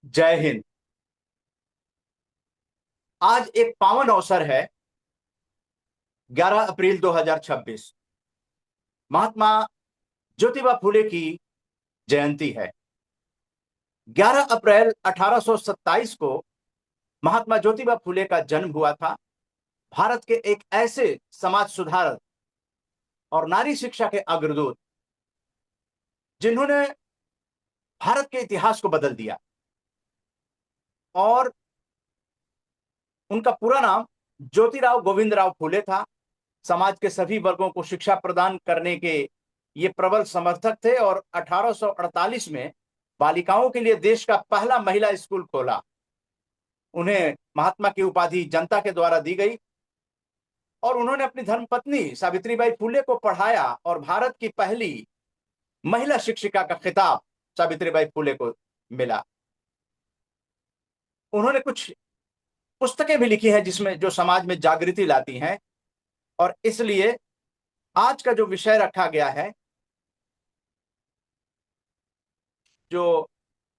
जय हिंद। आज एक पावन अवसर है। 11 अप्रैल 2026 महात्मा ज्योतिबा फुले की जयंती है। 11 अप्रैल 1827 को महात्मा ज्योतिबा फुले का जन्म हुआ था। भारत के एक ऐसे समाज सुधारक और नारी शिक्षा के अग्रदूत जिन्होंने भारत के इतिहास को बदल दिया। और उनका पूरा नाम ज्योतिराव गोविंदराव फुले था। समाज के सभी वर्गों को शिक्षा प्रदान करने के ये प्रबल समर्थक थे और 1848 में बालिकाओं के लिए देश का पहला महिला स्कूल खोला। उन्हें महात्मा की उपाधि जनता के द्वारा दी गई और उन्होंने अपनी धर्मपत्नी सावित्रीबाई फुले को पढ़ाया और भारत की पहली महिला शिक्षिका का खिताब सावित्रीबाई फुले को मिला। उन्होंने कुछ पुस्तकें भी लिखी हैं जिसमें जो समाज में जागृति लाती हैं। और इसलिए आज का जो विषय रखा गया है, जो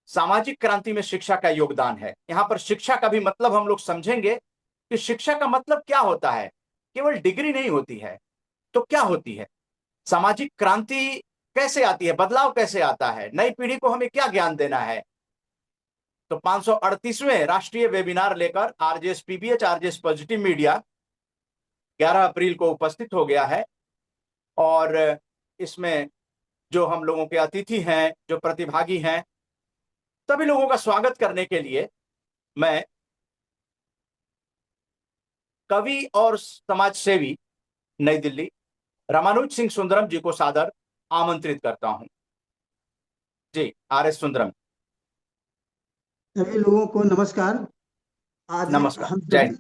सामाजिक क्रांति में शिक्षा का योगदान है। यहां पर शिक्षा का भी मतलब हम लोग समझेंगे कि शिक्षा का मतलब क्या होता है। केवल डिग्री नहीं होती है तो क्या होती है, सामाजिक क्रांति कैसे आती है, बदलाव कैसे आता है, नई पीढ़ी को हमें क्या ज्ञान देना है। तो 538वें राष्ट्रीय वेबिनार लेकर RJS PBH RJS positive media 11 अप्रैल को उपस्थित हो गया है। और इसमें जो हम लोगों के अतिथि हैं, जो प्रतिभागी हैं, सभी लोगों का स्वागत करने के लिए मैं कवि और समाज सेवी नई दिल्ली रामानुज सिंह सुंदरम जी को सादर आमंत्रित करता हूं। जी, आर एस सुंदरम। सभी लोगों को नमस्कार। आज नमस्कार, हम जय सभी हिंद।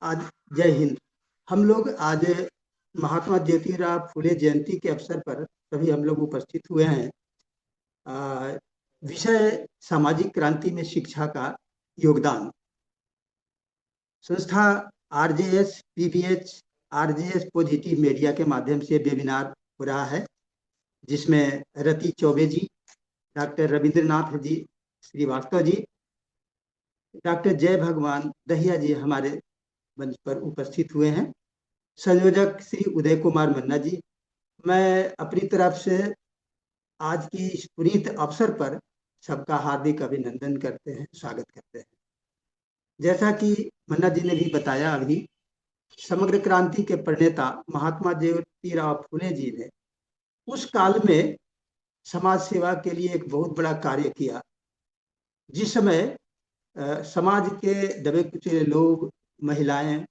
आज जय हिंद। हम लोग आज महात्मा ज्योतिराव फुले जयंती के अवसर पर सभी हम लोग उपस्थित हुए हैं। विषय सामाजिक क्रांति में शिक्षा का योगदान। संस्था RJS PBH RJS positive media के माध्यम से वेबिनार हो रहा है, जिसमें रति चौबे जी, डॉक्टर रविंद्रनाथ जी श्रीवास्तव जी, डॉक्टर जय भगवान दहिया जी हमारे मंच पर उपस्थित हुए हैं। संयोजक श्री उदय कुमार मन्ना जी। मैं अपनी तरफ से आज की इस पुनीत अवसर पर सबका हार्दिक अभिनंदन करते हैं, स्वागत करते हैं। जैसा कि मन्ना जी ने भी बताया, अभी समग्र क्रांति के प्रणेता महात्मा ज्योतिराव फुले जी ने उस काल में समाज सेवा के लिए एक बहुत बड़ा कार्य किया। जिस समय समाज के दबे कुचले लोग, महिलाएं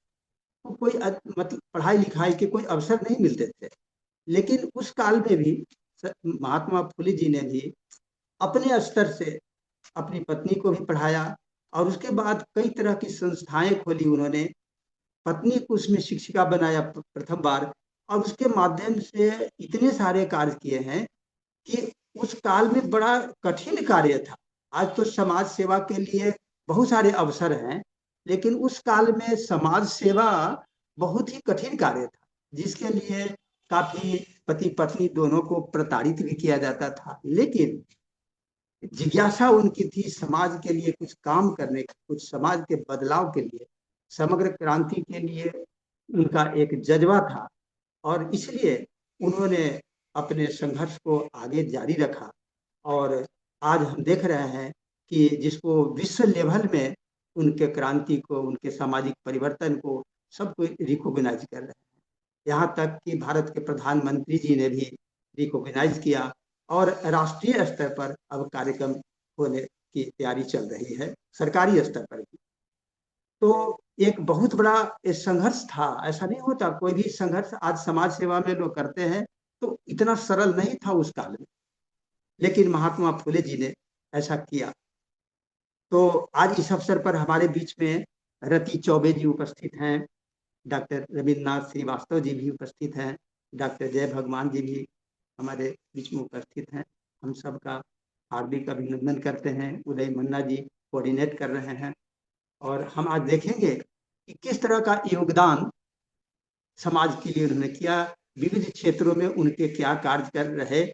को कोई मतलब पढ़ाई लिखाई के कोई अवसर नहीं मिलते थे, लेकिन उस काल में भी महात्मा फुले जी ने भी अपने स्तर से अपनी पत्नी को भी पढ़ाया और उसके बाद कई तरह की संस्थाएं खोली उन्होंने। पत्नी को उसमें शिक्षिका बनाया प्रथम बार, और उसके माध्यम से इतने सारे कार्य किए हैं कि उस काल में बड़ा कठिन कार्य था। आज तो समाज सेवा के लिए बहुत सारे अवसर हैं, लेकिन उस काल में समाज सेवा बहुत ही कठिन कार्य था, जिसके लिए काफी पति पत्नी दोनों को प्रताड़ित भी किया जाता था। लेकिन जिज्ञासा उनकी थी समाज के लिए कुछ काम करने का, कुछ समाज के बदलाव के लिए, समग्र क्रांति के लिए उनका एक जज्बा था। और इसलिए उन्होंने अपने संघर्ष को आगे जारी रखा। और आज हम देख रहे हैं कि जिसको विश्व लेवल में उनके क्रांति को, उनके सामाजिक परिवर्तन को सब कोई रिकॉग्नाइज कर रहे हैं। यहाँ तक कि भारत के प्रधानमंत्री जी ने भी रिकॉग्नाइज किया और राष्ट्रीय स्तर पर अब कार्यक्रम होने की तैयारी चल रही है, सरकारी स्तर पर भी। तो एक बहुत बड़ा संघर्ष था। ऐसा नहीं होता, कोई भी संघर्ष आज समाज सेवा में लोग करते हैं तो इतना सरल नहीं था उस काल में, लेकिन महात्मा फुले जी ने ऐसा किया। तो आज इस अवसर पर हमारे बीच में रति चौबे जी उपस्थित हैं, डॉक्टर रविन्द्रनाथ श्रीवास्तव जी भी उपस्थित हैं, डॉक्टर जय भगवान जी भी हमारे बीच में उपस्थित हैं। हम सबका हार्दिक अभिनंदन करते हैं। उदय मन्ना जी कोऑर्डिनेट कर रहे हैं। और हम आज देखेंगे कि किस तरह का योगदान समाज के लिए उन्होंने किया, विविध क्षेत्रों में उनके क्या कार्य कर रहे,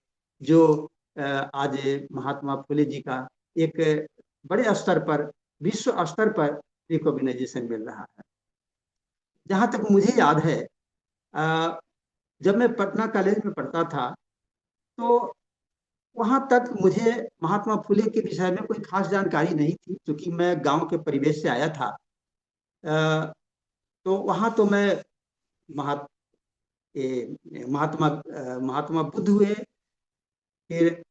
जो आज महात्मा फुले जी का एक बड़े स्तर पर, विश्व स्तर पर रिकॉग्नाइजेशन मिल रहा है। जहाँ तक मुझे याद है, अ, जब मैं पटना कॉलेज में पढ़ता था, तो वहाँ तक मुझे महात्मा फुले के विषय में कोई खास जानकारी नहीं थी, क्योंकि मैं गांव के परिवेश से आया था। तो वहाँ तो मैं महात महात्मा बुद्ध हुए, फिर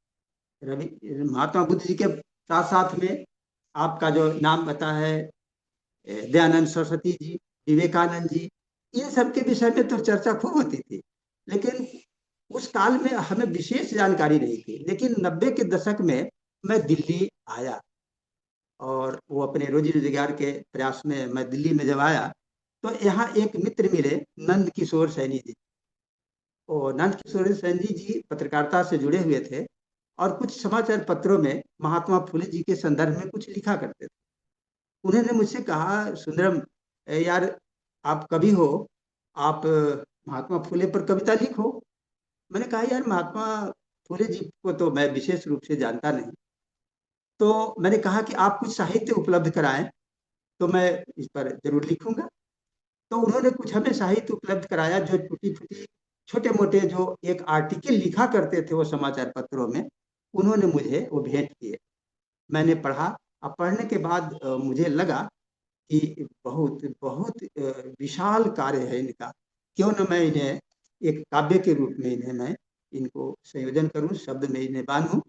महात्मा बुद्ध जी के साथ साथ में आपका जो नाम पता है, दयानंद सरस्वती जी, विवेकानंद जी, इन सब के विषय में तो चर्चा खूब होती थी। लेकिन उस काल में हमें विशेष जानकारी नहीं थी। लेकिन 90 के दशक में मैं दिल्ली आया, और वो अपने रोजी रोजगार के प्रयास में मैं दिल्ली में जब आया, तो यहाँ एक मित्र मिले, नंद किशोर सैनी जी। और नंद किशोर सैनी जी पत्रकारिता से जुड़े हुए थे, और कुछ समाचार पत्रों में महात्मा फुले जी के संदर्भ में कुछ लिखा करते थे। उन्होंने मुझसे कहा, सुंदरम, यार आप कभी हो, आप महात्मा फुले पर कविता लिखो। मैंने कहा, यार महात्मा फुले जी को तो मैं विशेष रूप से जानता नहीं। तो मैंने कहा कि आप कुछ साहित्य उपलब्ध कराएं तो मैं इस पर जरूर लिखूंगा। तो उन्होंने कुछ हमें साहित्य उपलब्ध कराया, जो टूटी फूटी छोटे मोटे जो एक आर्टिकल लिखा करते थे वो समाचार पत्रों में, उन्होंने मुझे वो भेंट किए। मैंने पढ़ा। अब पढ़ने के बाद मुझे लगा कि बहुत बहुत विशाल कार्य है इनका। क्यों न मैं इन्हें एक काव्य के रूप में इन्हें मैं इनको संयोजन करूं, शब्द में इन्हें बांधूं।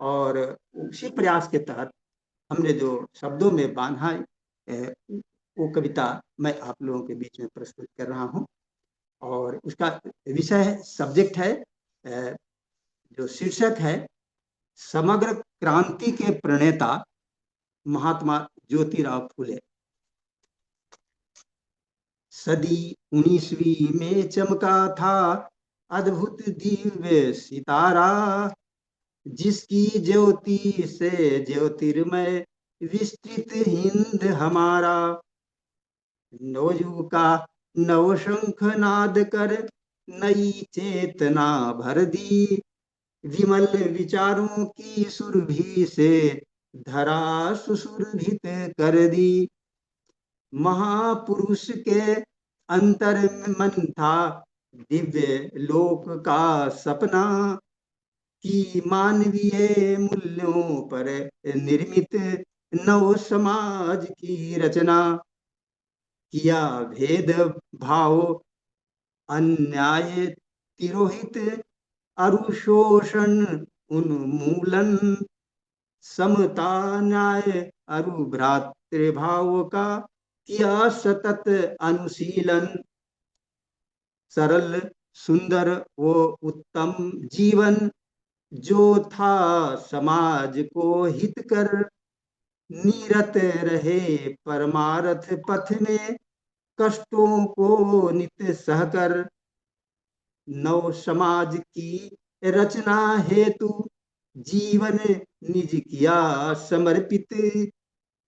और उसी प्रयास के तहत हमने जो शब्दों में बांधा, वो कविता मैं आप लोगों के बीच में प्रस्तुत कर रहा हूं। और उसका विषय है, सब्जेक्ट है, जो शीर्षक है, समग्र क्रांति के प्रणेता महात्मा ज्योतिराव फुले। सदी 19वीं में चमका था अद्भुत दिव्य सितारा, जिसकी ज्योति से ज्योतिर्मय विस्तृत हिंद हमारा। नवयुग का नव शंख नाद कर नई चेतना भर दी, विमल विचारों की सुरभि से धरा सुशुरभित कर दी। महापुरुष के अंतर में मन था दिव्य लोक का सपना, कि मानवीय मूल्यों पर निर्मित नव समाज की रचना। किया भेद भाव अन्याय तिरोहित, अरुशोषण उन्मूलन, समता न्याय अरु भ्रातृभाव का किया सतत अनुशीलन। सरल सुंदर वो उत्तम जीवन, जो था समाज को हित कर, नीरत रहे परमार्थ पथ में, कष्टों को नित्य सहकर। नव समाज की रचना हेतु जीवन निज किया समर्पित,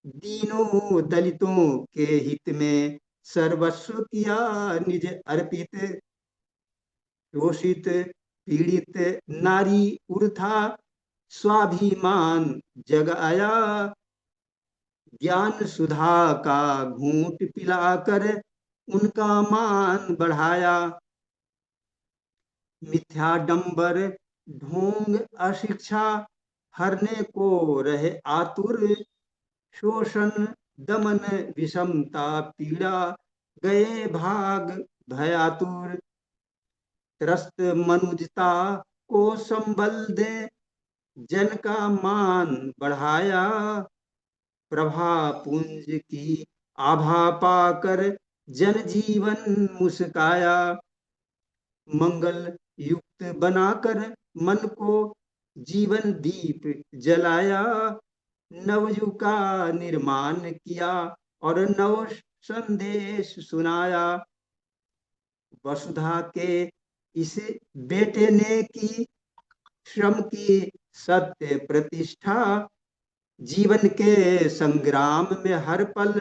दीनों दलितों के हित में सर्वस्व किया निज अर्पित। शोषित पीड़ित नारी उर्था स्वाभिमान जगाया, ज्ञान सुधा का घूंट पिलाकर उनका मान बढ़ाया। मिथ्याडंबर ढोंग अशिक्षा हरने को रहे आतुर, शोषण दमन विषमता पीड़ा गए भाग भयातुर। त्रस्त मनुजता को संबल दे जन का मान बढ़ाया, प्रभा पुंज की आभा पाकर जन जीवन मुस्काया। मंगल युक्त बनाकर मन को जीवन दीप जलाया, नवयुग का निर्माण किया और नव संदेश सुनाया। वसुधा के इस बेटे ने की श्रम की सत्य प्रतिष्ठा, जीवन के संग्राम में हर पल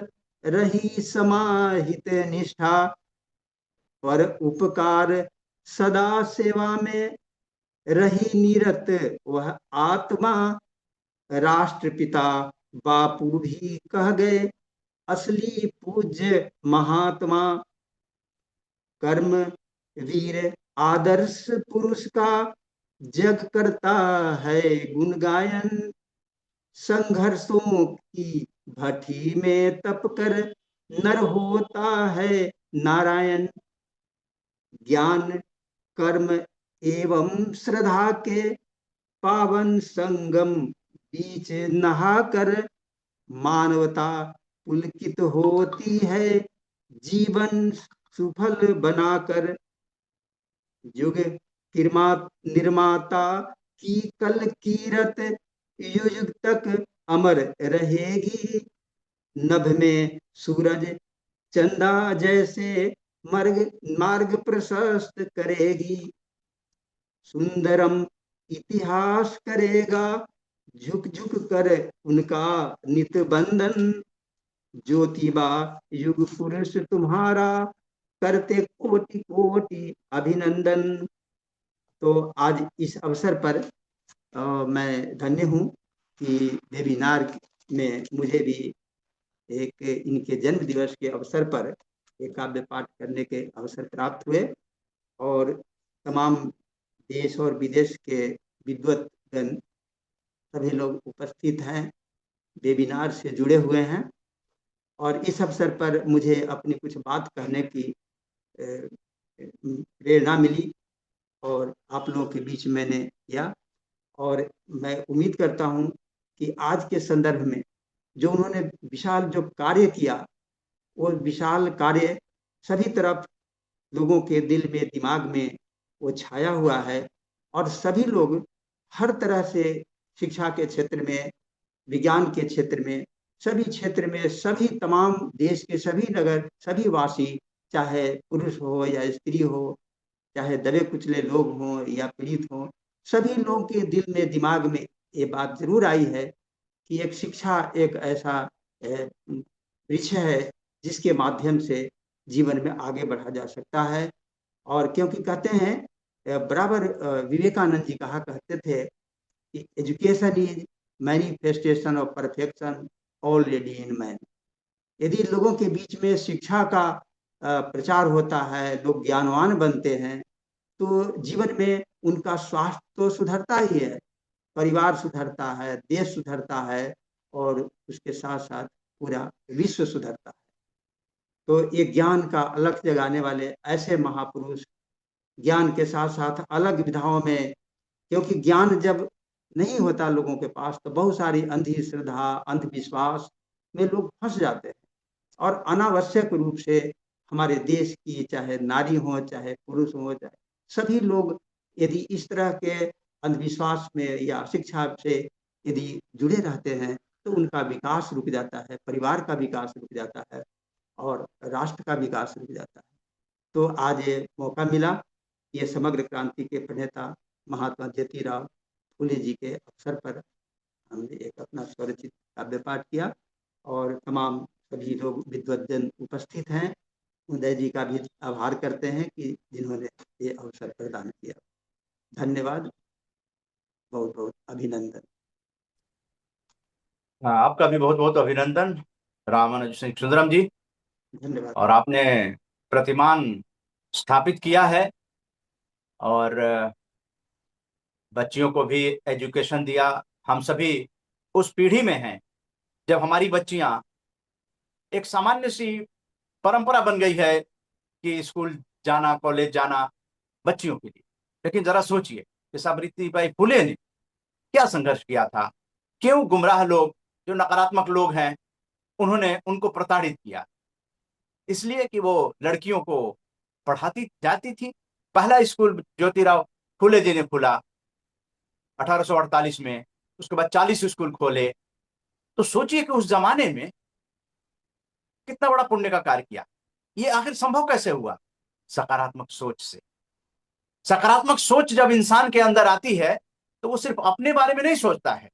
रही समाहित निष्ठा। पर उपकार सदा सेवा में रही निरत वह आत्मा, राष्ट्रपिता बापू भी कह गए, असली पूज्य महात्मा, कर्म वीर आदर्श पुरुष का जग करता है गुण गायन। संघर्षों की भट्ठी में तप कर नर होता है नारायण। ज्ञान कर्म एवं श्रद्धा के पावन संगम बीच नहाकर मानवता पुलकित होती है जीवन सुफल बनाकर। युग किरमा निर्माता की कल कीरत युग तक अमर रहेगी। नभ में सूरज चंदा जैसे मार्ग मार्ग प्रशस्त करेगी। सुंदरम इतिहास करेगा झुक झुक कर उनका नित बंदन। ज्योतिबा युग पुरुष तुम्हारा करते कोटि कोटि अभिनंदन। तो आज इस अवसर पर मैं धन्य हूँ कि वेबिनार में मुझे भी एक इनके जन्म दिवस के अवसर पर एक काव्य पाठ करने के अवसर प्राप्त हुए और तमाम देश और विदेश के विद्वतगण सभी लोग उपस्थित हैं, वेबिनार से जुड़े हुए हैं और इस अवसर पर मुझे अपनी कुछ बात कहने की प्रेरणा मिली और आप लोगों के बीच मैंने किया। और मैं उम्मीद करता हूं कि आज के संदर्भ में जो उन्होंने विशाल जो कार्य किया, वो विशाल कार्य सभी तरफ लोगों के दिल में दिमाग में वो छाया हुआ है और सभी लोग हर तरह से शिक्षा के क्षेत्र में, विज्ञान के क्षेत्र में, सभी क्षेत्र में सभी तमाम देश के सभी नगर सभी वासी, चाहे पुरुष हो या स्त्री हो, चाहे दबे कुचले लोग हों या पीड़ित हों, सभी लोगों के दिल में दिमाग में ये बात जरूर आई है कि एक शिक्षा एक ऐसा वृक्ष है जिसके माध्यम से जीवन में आगे बढ़ा जा सकता है। और क्योंकि कहते हैं बराबर विवेकानंद जी कहा करते थे कि education is manifestation of perfection already in man. यदि लोगों के बीच में शिक्षा का प्रचार होता है, लोग ज्ञानवान बनते हैं, तो जीवन में उनका स्वास्थ्य तो सुधरता ही है, परिवार सुधरता है, देश सुधरता है और उसके साथ साथ पूरा विश्व सुधरता है। तो ये ज्ञान का अलग जगाने वाले ऐसे महापुरुष ज्ञान के साथ साथ अलग विधाओं में, क्योंकि ज्ञान जब नहीं होता लोगों के पास तो बहुत सारी अंधी श्रद्धा अंधविश्वास में लोग फंस जाते हैं और अनावश्यक रूप से हमारे देश की चाहे नारी हो चाहे पुरुष हो चाहे सभी लोग यदि इस तरह के अंधविश्वास में या शिक्षा से यदि जुड़े रहते हैं तो उनका विकास रुक जाता है, परिवार का विकास रुक जाता है और राष्ट्र का विकास रुक जाता है। तो आज ये मौका मिला, ये समग्र क्रांति के प्रणेता महात्मा ज्योतिराव फूले जी के अवसर पर हमने एक अपना स्वरचित काव्य पाठ किया और तमाम सभी लोग विद्वजन उपस्थित हैं। उदय जी का भी आभार करते हैं कि जिन्होंने ये अवसर प्रदान किया। धन्यवाद, बहुत बहुत अभिनंदन। हाँ, आपका भी बहुत बहुत अभिनंदन रामानुज सिंह सुंदरम जी। धन्यवाद। और आपने प्रतिमान स्थापित किया है और बच्चियों को भी एजुकेशन दिया। हम सभी उस पीढ़ी में हैं जब हमारी बच्चियां, एक सामान्य सी परंपरा बन गई है कि स्कूल जाना, कॉलेज जाना बच्चियों के लिए। लेकिन जरा सोचिए कि सावित्रीबाई फुले ने क्या संघर्ष किया था, क्यों गुमराह लोग, जो नकारात्मक लोग हैं, उन्होंने उनको प्रताड़ित किया, इसलिए कि वो लड़कियों को पढ़ाती जाती थी। पहला स्कूल ज्योतिराव फुले जी ने खोला 1848 में, उसके बाद 40 स्कूल खोले। तो सोचिए कि उस जमाने में कितना बड़ा पुण्य का कार्य किया। ये आखिर संभव कैसे हुआ? सकारात्मक सोच से। सकारात्मक सोच जब इंसान के अंदर आती है तो वो सिर्फ अपने बारे में नहीं सोचता है,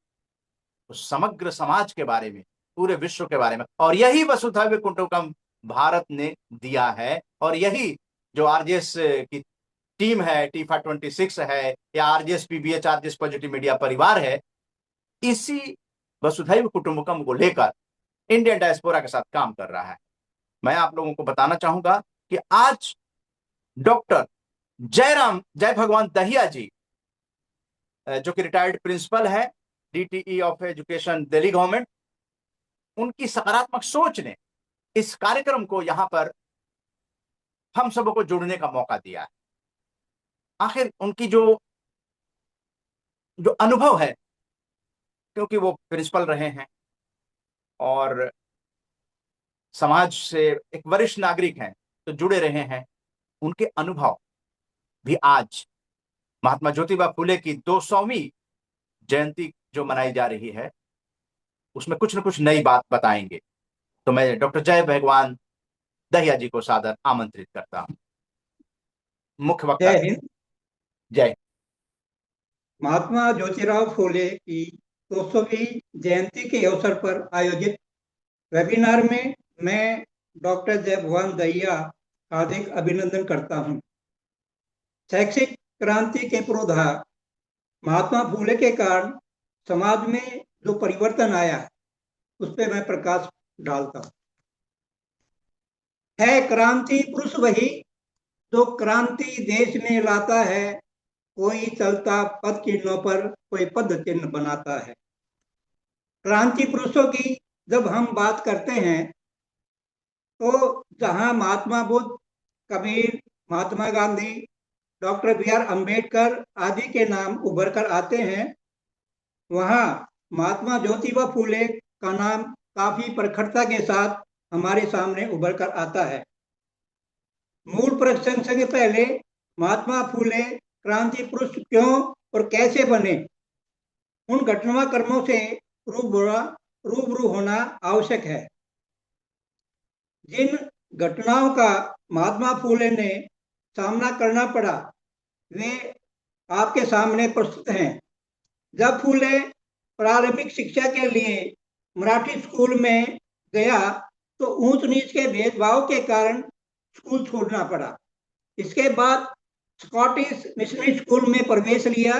वो समग्र समाज के बारे में, पूरे विश्व के बारे में। और यही वसुधैव कुटुंबकम भारत ने दिया है। और यही जो आरजेएस की टीम है, T526 है, या RJS PBH, RJS positive media परिवार है, इसी वसुधैव कुटुंबकम को लेकर इंडियन डायस्पोरा के साथ काम कर रहा है। मैं आप लोगों को बताना चाहूंगा कि आज डॉक्टर जय भगवान दहिया जी, जो कि रिटायर्ड प्रिंसिपल है DTE of education Delhi government, उनकी सकारात्मक सोच ने इस कार्यक्रम को यहां पर हम सबों को जुड़ने का मौका दिया है। आखिर उनकी जो जो अनुभव है, क्योंकि वो प्रिंसिपल रहे हैं और समाज से एक वरिष्ठ नागरिक हैं, तो जुड़े रहे हैं, उनके अनुभव भी आज महात्मा ज्योतिबा फुले की 200वीं जयंती जो मनाई जा रही है उसमें कुछ न कुछ नई बात बताएंगे। तो मैं डॉक्टर जय भगवान दहिया जी को सादर आमंत्रित करता हूं। मुख्य वक्ता। जय हिंद। जय। महात्मा ज्योतिराव फूले की 200वीं जयंती के अवसर पर आयोजित वेबिनार में मैं डॉक्टर जय भगवान दहिया हार्दिक अभिनंदन करता हूं। शैक्षिक क्रांति के पुरोधा महात्मा फूले के कारण समाज में जो परिवर्तन आया उस पर मैं प्रकाश डालता हूं। है क्रांति पुरुष वही जो क्रांति देश में लाता है, कोई चलता पद चिन्हों पर कोई पद चिन्ह बनाता है। क्रांति पुरुषों की जब हम बात करते हैं तो जहां महात्मा बुद्ध, कबीर, महात्मा गांधी, डॉक्टर बी.आर. अम्बेडकर आदि के नाम उभर कर आते हैं, वहां महात्मा ज्योतिबा फूले का नाम काफी प्रखरता के साथ हमारे सामने उभर कर आता है। मूल प्रश्न से पहले महात्मा फूले क्रांति पुरुष क्यों और कैसे बने, उन घटनाक्रमों से रूबरू होना आवश्यक है। जिन घटनाओं का महात्मा फूले ने सामना करना पड़ा वे आपके सामने प्रस्तुत हैं। जब फूले प्रारंभिक शिक्षा के लिए मराठी स्कूल में गया तो ऊंच नीच के भेदभाव के कारण स्कूल छोड़ना पड़ा। इसके बाद स्कॉटिश मिशनरी स्कूल में प्रवेश लिया।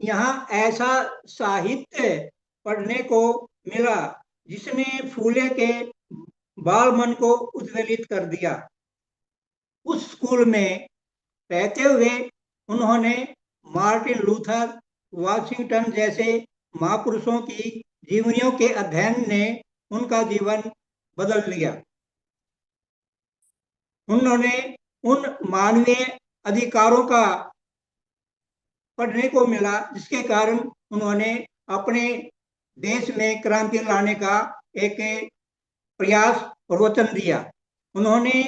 यहाँ ऐसा साहित्य पढ़ने को मिला जिसने फूले के बाल मन को उद्वेलित कर दिया। उस स्कूल में रहते हुए उन्होंने मार्टिन लूथर, वाशिंगटन जैसे महापुरुषों की जीवनियों के अध्ययन ने उनका जीवन बदल दिया। उन्होंने उन मानवीय अधिकारों का पढ़ने को मिला जिसके कारण उन्होंने अपने देश में क्रांति लाने का एक प्रयास और वचन दिया। उन्होंने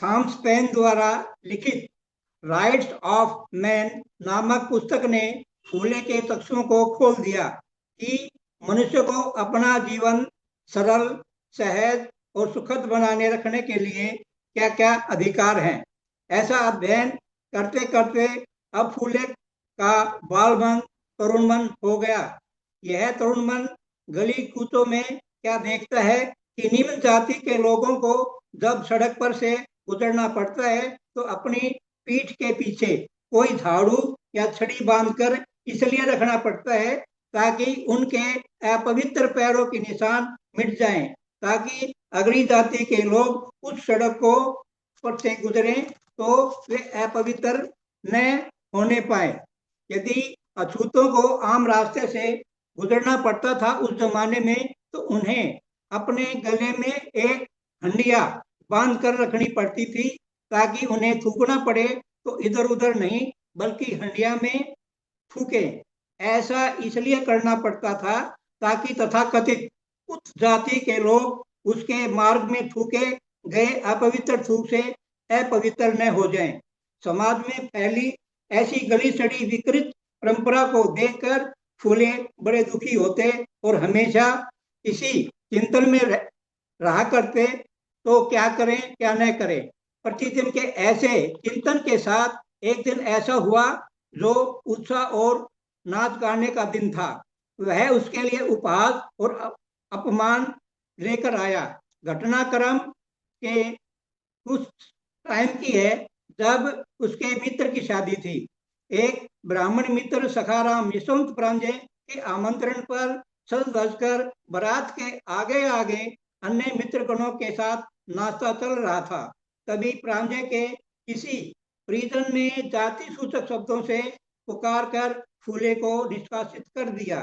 थॉमस पेन द्वारा लिखित राइट्स ऑफ मैन नामक पुस्तक ने फूले के तथ्यों को खोल दिया कि मनुष्य को अपना जीवन सरल, सहज और सुखद बनाने रखने के लिए क्या क्या अधिकार हैं। ऐसा अध्ययन करते करते अब फूले का बाल मन तरुण मन हो गया। यह तरुण मन गली कूचों में क्या देखता है कि निम्न जाति के लोगों को जब सड़क पर से गुजरना पड़ता है तो अपनी पीठ के पीछे कोई झाड़ू या छड़ी बांधकर इसलिए रखना पड़ता है ताकि उनके अपवित्र पैरों के निशान मिट जाएं, ताकि अगली जाति के लोग उस सड़क को पर से गुजरे तो वे अपवित्र न होने पाए। यदि अछूतों को आम रास्ते से गुजरना पड़ता था उस जमाने में तो उन्हें अपने गले में एक हंडिया बांध कर रखनी पड़ती थी ताकि उन्हें थूकना पड़े तो इधर उधर नहीं बल्कि हंडिया में थूके। ऐसा इसलिए करना पड़ता था ताकि तथाकथित उच्च जाति के लोग उसके मार्ग में थूके गए अपवित्र थूक से अपवित्र न हो जाएं। समाज में फैली ऐसी गली सड़ी विकृत परंपरा को देखकर फूले बड़े दुखी होते और हमेशा इसी चिंतन में रहा करते तो क्या करें क्या न करें। प्रतिदिन के ऐसे चिंतन के साथ एक दिन ऐसा हुआ जो उत्साह और नाच गाने का दिन था। वह उसके लिए उपहास और अपमान लेकर आया। घटनाक्रम के उस टाइम की है जब उसके मित्र की शादी थी। एक ब्राह्मण मित्र सखाराम यशवंत प्रांजय के आमंत्रण पर सज धज कर बारात के आगे आगे अन्य मित्रगणों के साथ नाश्ता चल रहा था। तभी प्रांजय के किसी परिजन ने जाति सूचक शब्दों से पुकार कर फूले को निष्कासित कर दिया,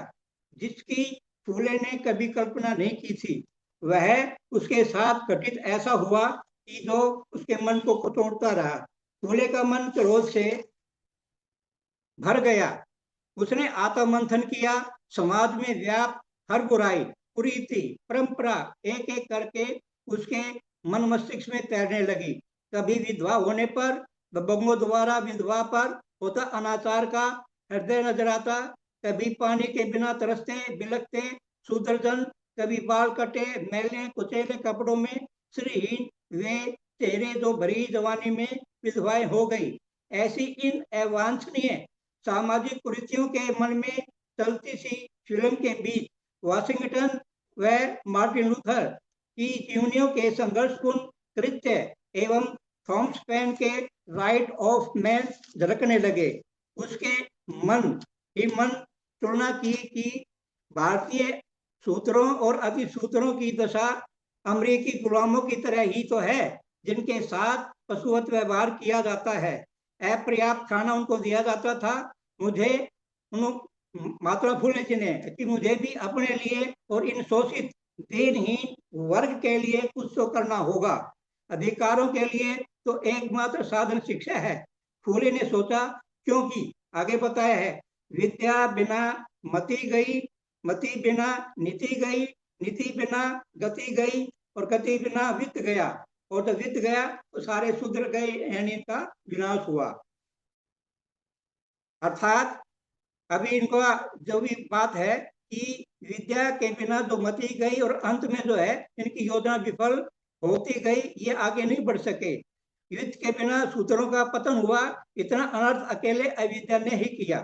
जिसकी फूले ने कभी कल्पना नहीं की थी। वह उसके साथ घटित ऐसा हुआ कि जो उसके मन को कुचोड़ता रहा। फूले का मन क्रोध से भर गया। उसने आत्ममंथन किया। समाज में व्याप्त हर बुराई, कुरीति, परंपरा एक एक करके उसके मन मस्तिष्क में तैरने लगी। कभी विधवा होने पर बंगों द्वारा विधवा पर होता अनाचार का हृदय नजर आता। कभी पानी के बिना तरसते बिलखते शूद्रजन, कभी बाल कटे मैले कुचेले कपड़ों में श्रीहीन वे चेहरे जो भरी जवानी में विधवाएं हो गई। ऐसी इन अवांछनीय सामाजिक कुरीतियों के मन में चलती सी फिल्म के बीच वाशिंगटन व मार्टिन लूथर की जीवनियों के संघर्षपूर्ण कृत्य एवं थॉमस पेन के राइट ऑफ मैन झलकने लगे। उसके मन ही मन तुलना की कि भारतीय सूत्रों और अतिसूत्रों की दशा अमेरिकी गुलामों की तरह ही तो है, जिनके साथ पशुवत व्यवहार किया जाता है। अपर्याप्त खाना उनको दिया जाता था। मुझे महात्मा फूले जी ने कि मुझे भी अपने लिए और इन शोषित दीनहीन वर्ग के लिए कुछ तो करना होगा। अधिकारों के लिए तो एकमात्र साधन शिक्षा है। फूले ने सोचा, क्योंकि आगे बताया है, विद्या बिना मति गई, मति बिना नीति गई, नीति बिना गति गई और गति बिना वित्त गया, और जब वित्त गया तो सारे शूद्र गए, यानी इनका विनाश हुआ। अर्थात अभी इनका जो भी बात है कि विद्या के बिना जो मति गई और अंत में जो है इनकी योजना विफल होती गई, ये आगे नहीं बढ़ सके। युद्ध के बिना सूत्रों का पतन हुआ। इतना अनर्थ अकेले अविद्या ने ही किया।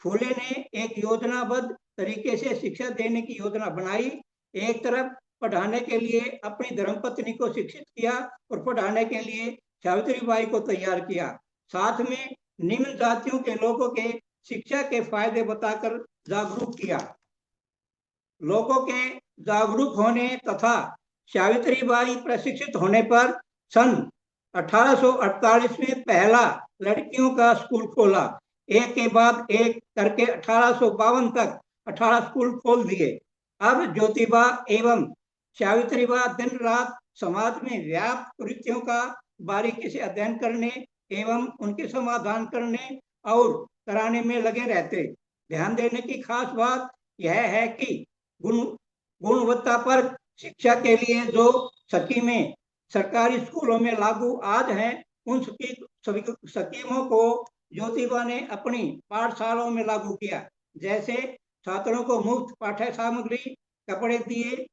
फूले ने एक योजनाबद्ध तरीके से शिक्षा देने की योजना बनाई। एक तरफ पढ़ाने के लिए अपनी धर्मपत्नी को शिक्षित किया और पढ़ाने के लिए सावित्रीबाई को तैयार किया। साथ में निम्न जातियों के लोगों के शिक्षा के फायदे बताकर जागरूक किया। लोगों के जागरूक होने तथा सावित्रीबाई प्रशिक्षित होने पर सन 1848 में पहला लड़कियों का स्कूल खोला। एक के बाद एक करके 1852 तक 18 स्कूल खोल दिए। अब ज्योतिबा एवं सावित्रीबा दिन रात समाज में व्याप्त कुरीतियों का बारीकी से अध्ययन करने एवं उनके समाधान करने और कराने में लगे रहते। ध्यान देने की खास बात यह है कि गुणवत्ता पर शिक्षा के लिए जो स्कीमें सरकारी स्कूलों में लागू आज हैं, उन स्कीमों को ज्योतिबा ने अपनी पाठशालाओं में लागू किया। जैसे छात्रों को मुफ्त पाठ्य सामग्री, कपड़े दिए,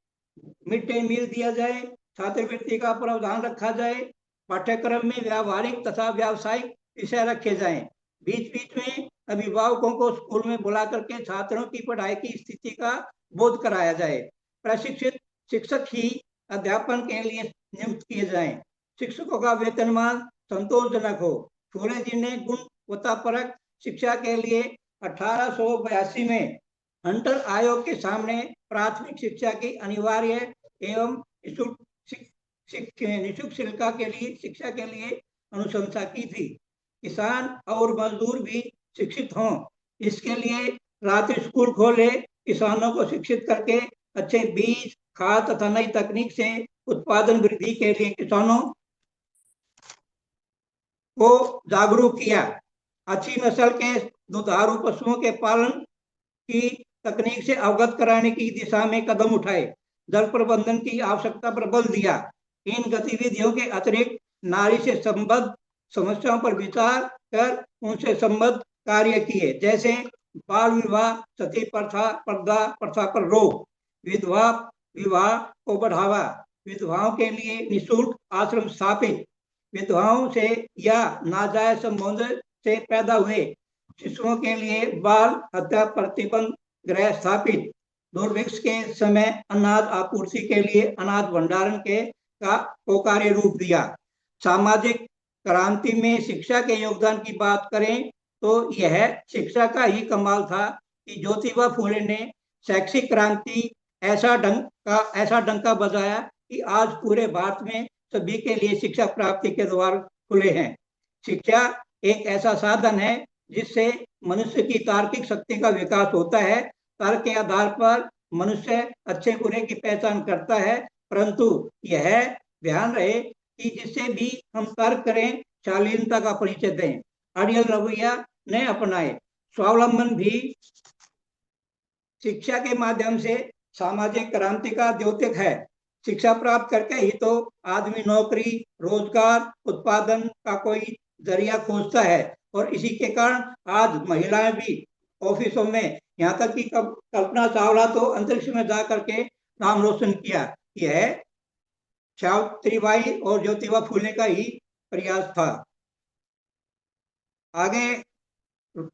मिड डे मील दिया जाए, छात्रवृत्ति का प्रावधान रखा जाए, पाठ्यक्रम में व्यावहारिक तथा व्यावसायिक विषय रखे जाएं। बीच बीच में अभिभावकों को स्कूल में बुला करके छात्रों की पढ़ाई की स्थिति का बोध कराया जाए। प्रशिक्षित शिक्षक ही अध्यापन के लिए नियुक्त किए जाएं। शिक्षकों का वेतनमान संतोषजनक हो। फूले जी ने गुणवत्तापरक शिक्षा के लिए 1882 में हंटर आयोग के सामने प्राथमिक शिक्षा की अनिवार्य एवं निःशुल्क शिक्षा के लिए अनुशंसा की थी। किसान और मजदूर भी शिक्षित हों, इसके लिए रात्रि स्कूल खोले। किसानों को शिक्षित करके अच्छे बीज, खाद तथा नई तकनीक से उत्पादन वृद्धि के लिए किसानों को जागरूक किया। अच्छी नस्ल के दुधारू पशुओं के पालन की तकनीक से अवगत कराने की दिशा में कदम उठाए। जल प्रबंधन की आवश्यकता पर बल दिया। इन गतिविधियों के अतिरिक्त नारी से संबद्ध समस्याओं पर विचार कर उनसे संबद्ध कार्य किए, जैसे बाल विवाह, सती प्रथा, पर्दा प्रथा पर रोक, विधवा विवाह को बढ़ावा, विधवाओं के लिए निःशुल्क आश्रम स्थापित, विधवाओं से या नाजायज संबंध से पैदा हुए शिशुओं के लिए बाल हत्या प्रतिबंध गृह स्थापित, दुर्भिक्ष के समय अनाज आपूर्ति के लिए अनाज भंडारण को कार्य रूप दिया। सामाजिक क्रांति में शिक्षा के योगदान की बात करें तो यह शिक्षा का ही कमाल था कि ज्योतिबा फूले ने शैक्षिक क्रांति ऐसा डंका बजाया कि आज पूरे भारत में सभी के लिए शिक्षा प्राप्ति के द्वार खुले हैं। शिक्षा एक ऐसा साधन है जिससे मनुष्य की तार्किक शक्ति का विकास होता है। तर्क के आधार पर मनुष्य अच्छे बुरे की पहचान करता है, परंतु यह ध्यान रहे कि जिससे भी हम तर्क करें, शालीनता का परिचय दें, अड़ियल रवैया न अपनाए। स्वावलंबन भी शिक्षा के माध्यम से सामाजिक क्रांति का द्योतक है। शिक्षा प्राप्त करके ही तो आदमी नौकरी, रोजगार, उत्पादन का कोई जरिया खोजता है, और इसी के कारण आज महिलाएं भी ऑफिसों में, यहाँ तक कि कल्पना चावला तो अंतरिक्ष में जा करके नाम रोशन किया। यह सावित्रीबाई और ज्योतिबा फूले का ही प्रयास था। आगे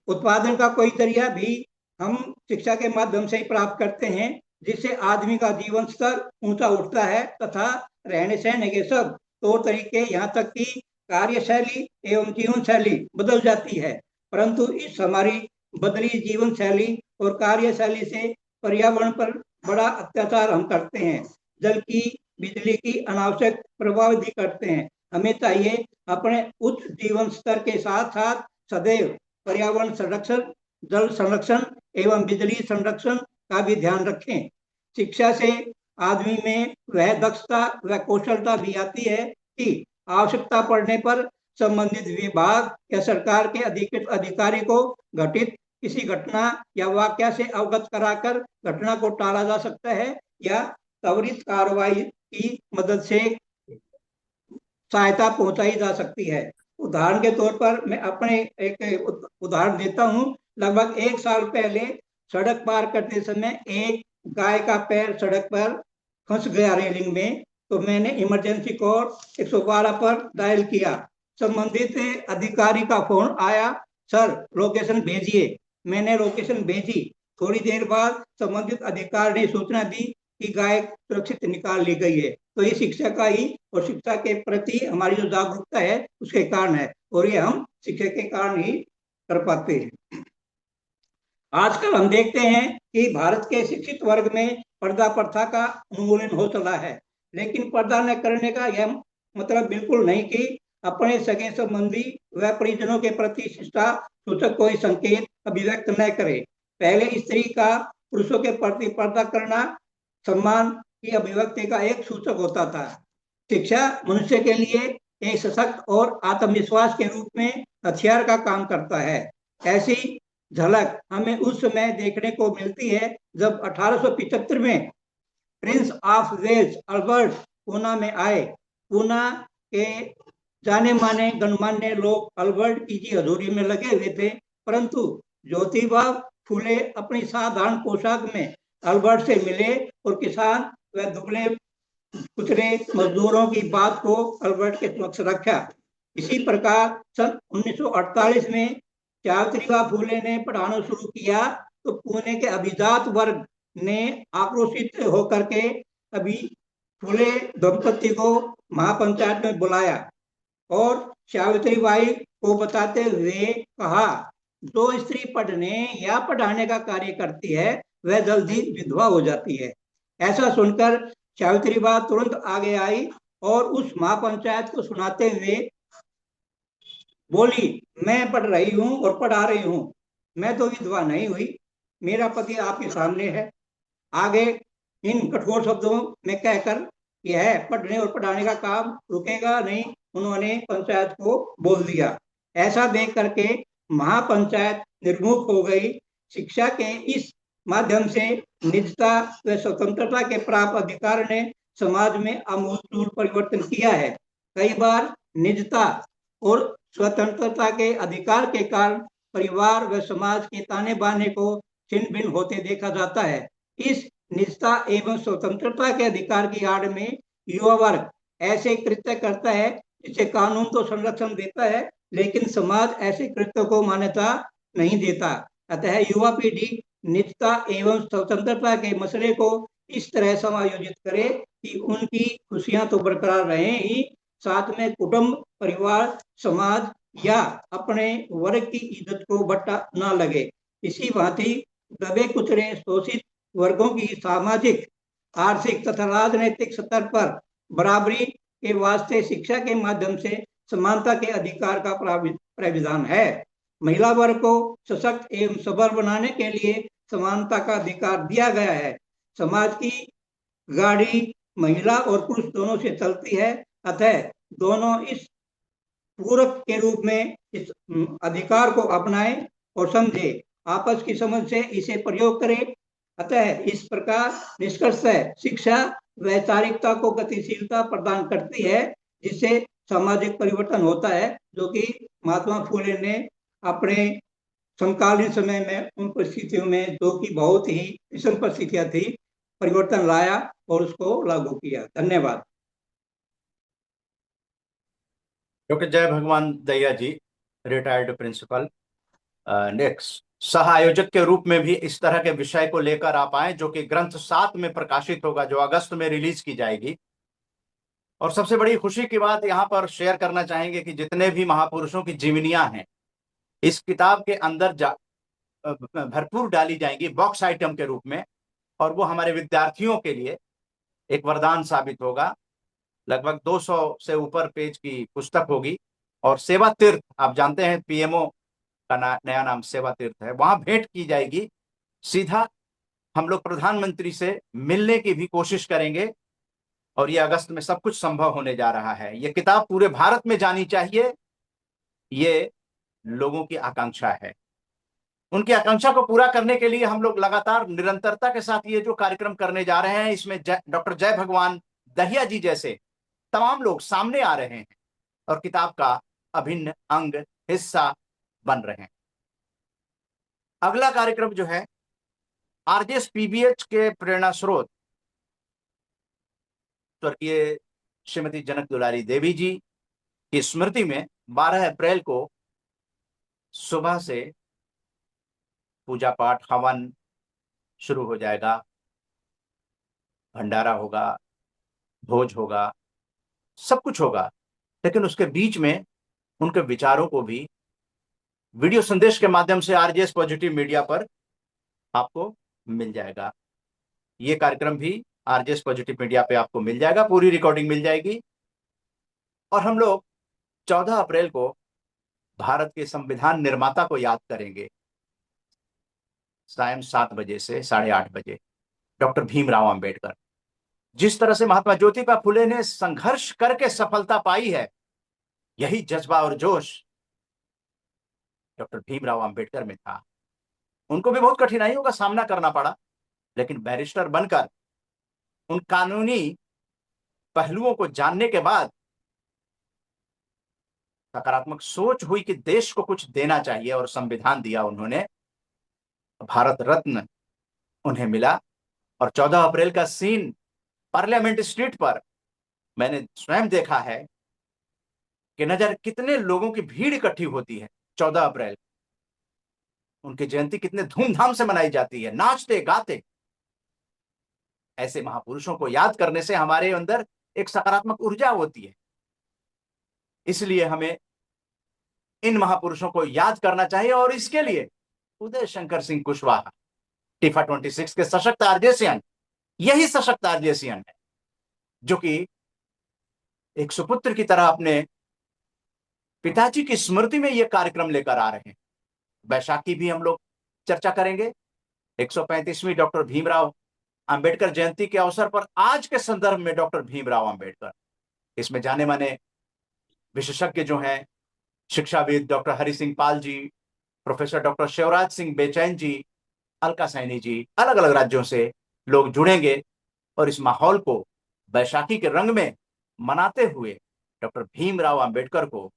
उत्पादन का कोई जरिया भी हम शिक्षा के माध्यम से ही प्राप्त करते हैं, जिससे आदमी का जीवन स्तर ऊंचा उठता है तथा रहने सहने के सब तौर तरीके, यहाँ तक कि कार्यशैली एवं जीवन शैली बदल जाती है। परंतु इस हमारी बदली जीवन शैली और कार्यशैली से पर्यावरण पर बड़ा अत्याचार हम करते हैं। जल की, बिजली की अनावश्यक प्रभावित भी करते हैं। हमें चाहिए अपने उच्च जीवन स्तर के साथ साथ सदैव पर्यावरण संरक्षण, जल संरक्षण एवं बिजली संरक्षण का भी ध्यान रखें। शिक्षा से आदमी में वह दक्षता व कौशलता भी आती है कि आवश्यकता पड़ने पर संबंधित विभाग या सरकार के अधिकृत अधिकारी को घटित किसी घटना या वाकया से अवगत कराकर घटना को टाला जा सकता है, या त्वरित कार्रवाई की मदद से सहायता पहुंचाई जा सकती है। उदाहरण के तौर पर मैं अपने एक उदाहरण देता हूं। लगभग 1 साल पहले सड़क पार करते समय एक गाय का पैर सड़क पर फंस गया रेलिंग में, तो मैंने इमरजेंसी कॉल 112 पर डायल किया। संबंधित अधिकारी का फोन आया, सर लोकेशन भेजिए। मैंने लोकेशन भेजी। थोड़ी देर बाद संबंधित अधिकारी ने सूचना दी कि गाय सुरक्षित निकाल ली गई है। तो ये शिक्षा का ही और शिक्षा के प्रति हमारी जो जागरूकता है उसके कारण है, और ये हम शिक्षा के कारण ही कर पाते हैं। आजकल हम देखते हैं कि भारत के शिक्षित वर्ग में पर्दा प्रथा का उन्मूलन हो चला है, लेकिन पर्दा न करने का यह मतलब बिल्कुल नहीं कि अपने सगे संबंधी व परिजनों के प्रति शिष्टा सूचक कोई संकेत अभिव्यक्त न करे। पहले स्त्री का पुरुषों के प्रति पर्दा करना सम्मान की अभिव्यक्ति का एक सूचक होता था। शिक्षा मनुष्य के लिए एक सशक्त और आत्मविश्वास के रूप में हथियार का काम करता है। ऐसी झलक हमें उस समय देखने को मिलती है जब 1875 में prince of Wales Albert Poona में आए। पूना के जाने माने गणमान्य लोग अल्बर्ट की जी हजूरी में लगे हुए थे, परंतु ज्योतिबा फूले अपनी साधारण पोशाक में अल्बर्ट से मिले और किसान व दुबले कुचले मजदूरों की बात को अल्बर्ट के समक्ष रखा। इसी प्रकार सन 1948 में सावित्रीबाई फूले ने पढ़ाना शुरू किया, तो पुणे के अभिजात वर्ग ने आक्रोशित होकर के अभी फूले दंपति को महापंचायत में बुलाया और सावित्रीबाई को बताते हुए कहा, जो स्त्री पढ़ने या पढ़ाने का कार्य करती है वह जल्दी विधवा हो जाती है। ऐसा सुनकर सावित्रीबाई तुरंत आगे आई और उस महापंचायत को सुनाते हुए बोली, मैं पढ़ रही हूँ और पढ़ा रही हूँ, मैं तो विधवा नहीं हुई, मेरा पति आपके सामने है। आगे इन कठोर शब्दों में कहकर यह पढ़ने और पढ़ाने का काम रुकेगा नहीं, उन्होंने पंचायत को बोल दिया। ऐसा देख करके महापंचायत निर्मुख हो गई। शिक्षा के इस माध्यम से निजता व स्वतंत्रता के प्राप्त अधिकार ने समाज में आमूल परिवर्तन किया है। कई बार निजता और स्वतंत्रता के अधिकार के कारण परिवार व समाज के ताने बाने को छिन्न भिन्न होते देखा जाता है। इस निजता एवं स्वतंत्रता के अधिकार की आड़ में युवा वर्ग ऐसे कृत्य करता है जिसे कानून तो संरक्षण देता है, लेकिन समाज ऐसे कृत्यों को मान्यता नहीं देता। अतः युवा पीढ़ी निजता एवं स्वतंत्रता के मसले को इस तरह समायोजित करे कि उनकी खुशियां तो बरकरार रहे ही, साथ में कुटुंब, परिवार, समाज या अपने वर्ग की इज्जत को बट्टा ना लगे। इसी भांति दबे कुचले, शोषित वर्गों की सामाजिक, आर्थिक तथा राजनीतिक स्तर पर बराबरी के वास्ते शिक्षा के माध्यम से समानता के अधिकार का प्राविधान है। महिला वर्ग को सशक्त एवं सबल बनाने के लिए समानता का अधिकार दिया गया है। समाज की गाड़ी महिला और पुरुष दोनों से चलती है, अतः दोनों इस पूरक के रूप में इस अधिकार को अपनाएं और समझे, आपस की समझ से इसे प्रयोग करें। अतः इस प्रकार निष्कर्ष है, शिक्षा वैचारिकता को गतिशीलता प्रदान करती है, जिससे सामाजिक परिवर्तन होता है, जो कि महात्मा फुले ने अपने समकालीन समय में उन परिस्थितियों में, जो कि बहुत ही विषम परिस्थितियां थी, परिवर्तन लाया और उसको लागू किया। धन्यवाद। डॉक्टर जय भगवान दहिया जी, रिटायर्ड प्रिंसिपल, नेक्स्ट सह आयोजक के रूप में भी इस तरह के विषय को लेकर आप आए, जो कि ग्रंथ 7 में प्रकाशित होगा, जो अगस्त में रिलीज की जाएगी। और सबसे बड़ी खुशी की बात यहाँ पर शेयर करना चाहेंगे कि जितने भी महापुरुषों की जीवनियां हैं इस किताब के अंदर भरपूर डाली जाएंगी बॉक्स आइटम के रूप में, और वो हमारे विद्यार्थियों के लिए एक वरदान साबित होगा। लगभग 200 से ऊपर पेज की पुस्तक होगी। और सेवा तीर्थ, आप जानते हैं पीएमओ का नया नाम सेवा तीर्थ है, वहां भेंट की जाएगी। सीधा हम लोग प्रधानमंत्री से मिलने की भी कोशिश करेंगे, और ये अगस्त में सब कुछ संभव होने जा रहा है। ये किताब पूरे भारत में जानी चाहिए, ये लोगों की आकांक्षा है। उनकी आकांक्षा को पूरा करने के लिए हम लोग लगातार निरंतरता के साथ ये जो कार्यक्रम करने जा रहे हैं, इसमें डॉक्टर जय भगवान दहिया जी जैसे तमाम लोग सामने आ रहे हैं और किताब का अभिन्न अंग, हिस्सा बन रहे हैं। अगला कार्यक्रम जो है आरजेएस पीबीएच के प्रेरणा स्रोत स्वर्गीय श्रीमती जनक दुलारी देवी जी की स्मृति में 12 अप्रैल को सुबह से पूजा पाठ हवन शुरू हो जाएगा, भंडारा होगा, भोज होगा, सब कुछ होगा। लेकिन उसके बीच में उनके विचारों को भी वीडियो संदेश के माध्यम से आरजेएस पॉजिटिव मीडिया पर आपको मिल जाएगा। ये कार्यक्रम भी आरजेएस पॉजिटिव मीडिया पे आपको मिल जाएगा, पूरी रिकॉर्डिंग मिल जाएगी। और हम लोग 14 अप्रैल को भारत के संविधान निर्माता को याद करेंगे, सायं 7 बजे से 8:30 बजे, डॉक्टर भीमराव अंबेडकर। जिस तरह से महात्मा ज्योतिबा फुले ने संघर्ष करके सफलता पाई है, यही जज्बा और जोश डॉक्टर भीमराव अंबेडकर में था। उनको भी बहुत कठिनाइयों का सामना करना पड़ा, लेकिन बैरिस्टर बनकर उन कानूनी पहलुओं को जानने के बाद सकारात्मक सोच हुई कि देश को कुछ देना चाहिए, और संविधान दिया उन्होंने, भारत रत्न उन्हें मिला। और 14 अप्रैल का सीन पार्लियामेंट स्ट्रीट पर मैंने स्वयं देखा है कि नजर कितने लोगों की भीड़ इकट्ठी होती है 14 अप्रैल। उनकी जयंती कितने धूमधाम से मनाई जाती है, नाचते गाते। ऐसे महापुरुषों को याद करने से हमारे अंदर एक सकारात्मक ऊर्जा होती है। इसलिए हमें इन महापुरुषों को याद करना चाहिए, और इसके लिए उदय शंकर सिंह कुशवाहा, टीफा 26 के सशक्त आरजेसियन, यही सशक्त आरजेसियन है जो कि एक सुपुत्र की तरह अपने पिताजी की स्मृति में यह कार्यक्रम लेकर आ रहे हैं। बैसाखी भी हम लोग चर्चा करेंगे। 135वीं डॉक्टर भीमराव अंबेडकर जयंती के अवसर पर आज के संदर्भ में डॉक्टर भीमराव अंबेडकर, इसमें जाने माने विशेषज्ञ जो हैं, शिक्षाविद doctor Hari Singh Pal ji, professor doctor Shivraj Singh बेचैन जी, अलका सैनी जी, अलग अलग राज्यों से लोग जुड़ेंगे और इस माहौल को बैसाखी के रंग में मनाते हुए डॉक्टर भीमराव अंबेडकर को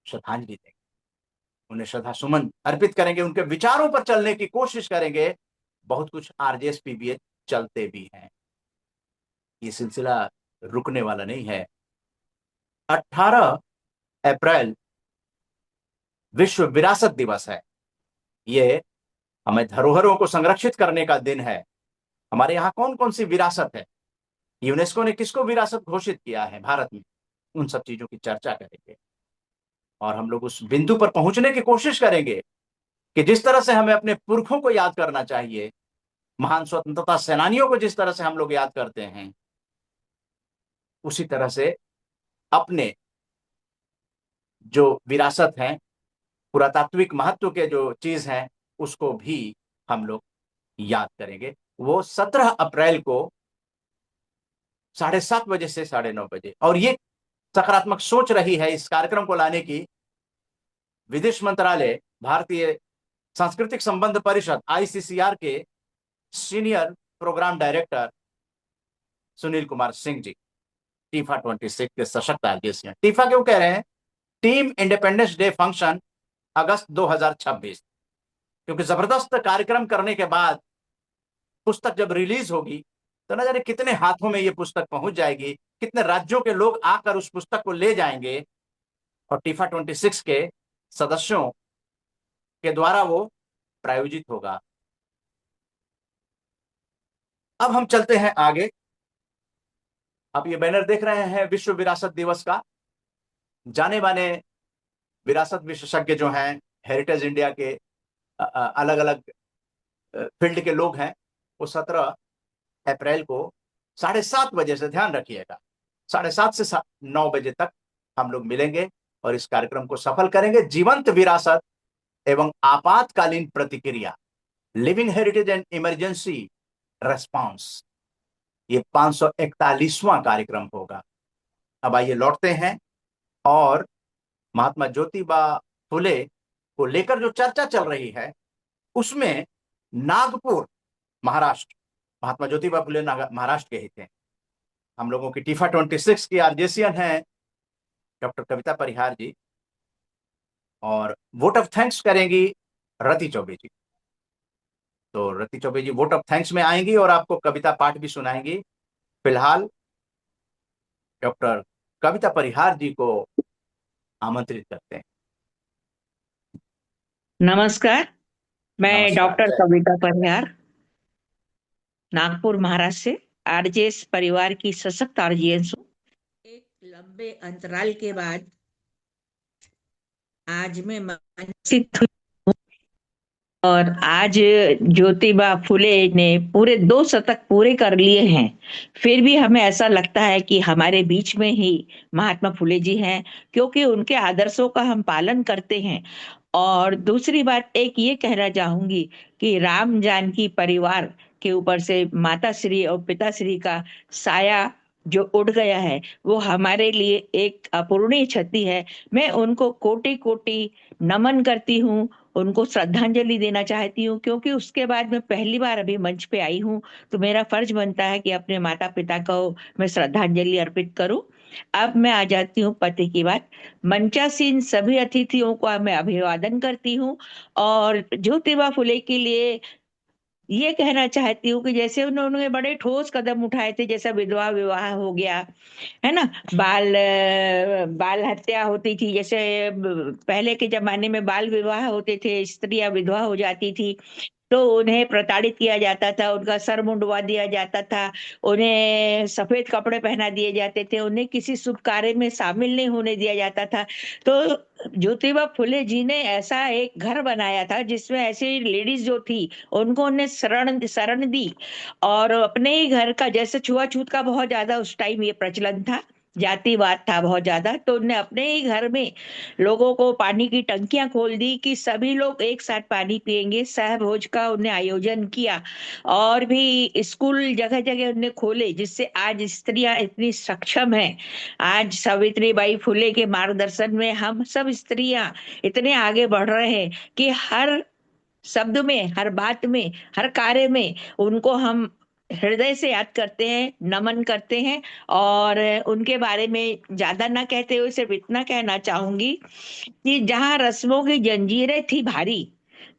श्रद्धांजलि देंगे, उन्हें श्रद्धा सुमन अर्पित करेंगे, उनके विचारों पर चलने की कोशिश करेंगे। बहुत कुछ आरजेएस पीबीएच चलते भी हैं, ये सिलसिला रुकने वाला नहीं है। 18 अप्रैल विश्व विरासत दिवस है। ये हमें धरोहरों को संरक्षित करने का दिन है। हमारे यहाँ कौन कौन सी विरासत है, यूनेस्को ने किसको विरासत घोषित किया है भारत में, उन सब चीजों की चर्चा करेंगे। और हम लोग उस बिंदु पर पहुंचने की कोशिश करेंगे कि जिस तरह से हमें अपने पुरखों को याद करना चाहिए, महान स्वतंत्रता सेनानियों को जिस तरह से हम लोग याद करते हैं, उसी तरह से अपने जो विरासत है, पुरातात्विक महत्व के जो चीज हैं, उसको भी हम लोग याद करेंगे। वो 17 अप्रैल को 7:30 बजे से 9:30 बजे। और ये सकारात्मक सोच रही है इस कार्यक्रम को लाने की विदेश मंत्रालय, भारतीय सांस्कृतिक संबंध परिषद आईसीसीआर के senior programme director Sunil Kumar Singh ji, TIFA 26 के सशक्त आदेश। टीफा क्यों कह रहे हैं? Team independence day function August 2026। क्योंकि जबरदस्त कार्यक्रम करने के बाद पुस्तक जब रिलीज होगी तो न जाने कितने हाथों में ये पुस्तक पहुंच जाएगी, कितने राज्यों के लोग आकर उस पुस्तक को ले जाएंगे, और टीफा 26 के सदस्यों के द्वारा वो प्रायोजित होगा। अब हम चलते हैं आगे। आप ये बैनर देख रहे हैं विश्व विरासत दिवस का। जाने माने विरासत विशेषज्ञ जो हैं, हेरिटेज इंडिया के अलग अलग फील्ड के लोग हैं, वो 17 अप्रैल को 7:30 बजे से, ध्यान रखिएगा, 7:30 से 9 बजे तक हम लोग मिलेंगे और इस कार्यक्रम को सफल करेंगे। जीवंत विरासत एवं आपातकालीन प्रतिक्रिया, living heritage and emergency response, ये 541वां कार्यक्रम होगा। अब आइए लौटते हैं और महात्मा ज्योतिबा फुले को लेकर जो चर्चा चल रही है उसमें नागपुर महाराष्ट्र, महात्मा ज्योतिबा फुले महाराष्ट्र के ही थे। हम लोगों की टीफा 26 की आर्जेसियन है डॉक्टर कविता परिहार जी, और वोट ऑफ थैंक्स करेंगी रति चौबे जी। तो रति चौबे जी वोट ऑफ थैंक्स में आएंगी और आपको कविता पाठ भी सुनाएंगी। फिलहाल डॉक्टर कविता परिहार जी को आमंत्रित करते हैं। नमस्कार, मैं नमस्कार। डॉक्टर कविता परिहार, नागपुर महाराष्ट्र से आरजेएस परिवार की सशक्त आरजेएस हूँ। एक लंबे अंतराल के बाद आज मैं मंचित हुई हूँ और आज ज्योतिबा फुले ने पूरे 2 शतक पूरे कर लिए हैं। फिर भी हमें ऐसा लगता है कि हमारे बीच में ही महात्मा फुले जी हैं, क्योंकि उनके आदर्शों का हम पालन करते हैं। और दूसरी बात एक ये कहना चाहूंगी कि राम जानकी परिवार के ऊपर से माता श्री और पिता श्री का साया जो उड़ गया है, वो हमारे लिए एक अपूरणीय क्षति है। मैं उनको कोटि कोटि नमन करती हूँ, उनको श्रद्धांजलि देना चाहती हूँ, क्योंकि उसके बाद मैं पहली बार अभी मंच पे आई हूँ, तो मेरा फर्ज बनता है कि अपने माता पिता को मैं श्रद्धांजलि अर्पित करूं। अब मैं आ जाती हूँ पति की बात। मंचासीन सभी अतिथियों को मैं अभिवादन करती हूँ और ज्योतिबा फुले के लिए ये कहना चाहती हूँ कि जैसे उन्होंने बड़े ठोस कदम उठाए थे, जैसा विधवा विवाह हो गया है ना, बाल हत्या होती थी, जैसे पहले के जमाने में बाल विवाह होते थे, स्त्रियां विधवा हो जाती थी तो उन्हें प्रताड़ित किया जाता था, उनका सर मुंडवा दिया जाता था, उन्हें सफेद कपड़े पहना दिए जाते थे, उन्हें किसी शुभ कार्य में शामिल नहीं होने दिया जाता था। तो ज्योतिबा फुले जी ने ऐसा एक घर बनाया था जिसमें ऐसी लेडीज जो थी उनको उन्हें शरण शरण दी, और अपने ही घर का, जैसे छुआछूत का बहुत ज्यादा उस टाइम ये प्रचलन था, जातिवाद था बहुत ज्यादा, तो उन्हें अपने ही घर में लोगों को पानी की टंकियां खोल दी कि सभी लोग एक साथ पानी पिएंगे। सहभोज का उन्हें आयोजन किया और भी स्कूल जगह जगह उन्हें खोले, जिससे आज स्त्रियां इतनी सक्षम हैं। आज सावित्रीबाई फुले के मार्गदर्शन में हम सब स्त्रियां इतने आगे बढ़ रहे हैं कि हर शब्द में, हर बात में, हर कार्य में उनको हम हृदय से याद करते हैं, नमन करते हैं। और उनके बारे में ज्यादा ना कहते हुए सिर्फ इतना कहना चाहूंगी कि जहां रस्मों की जंजीरें थी भारी,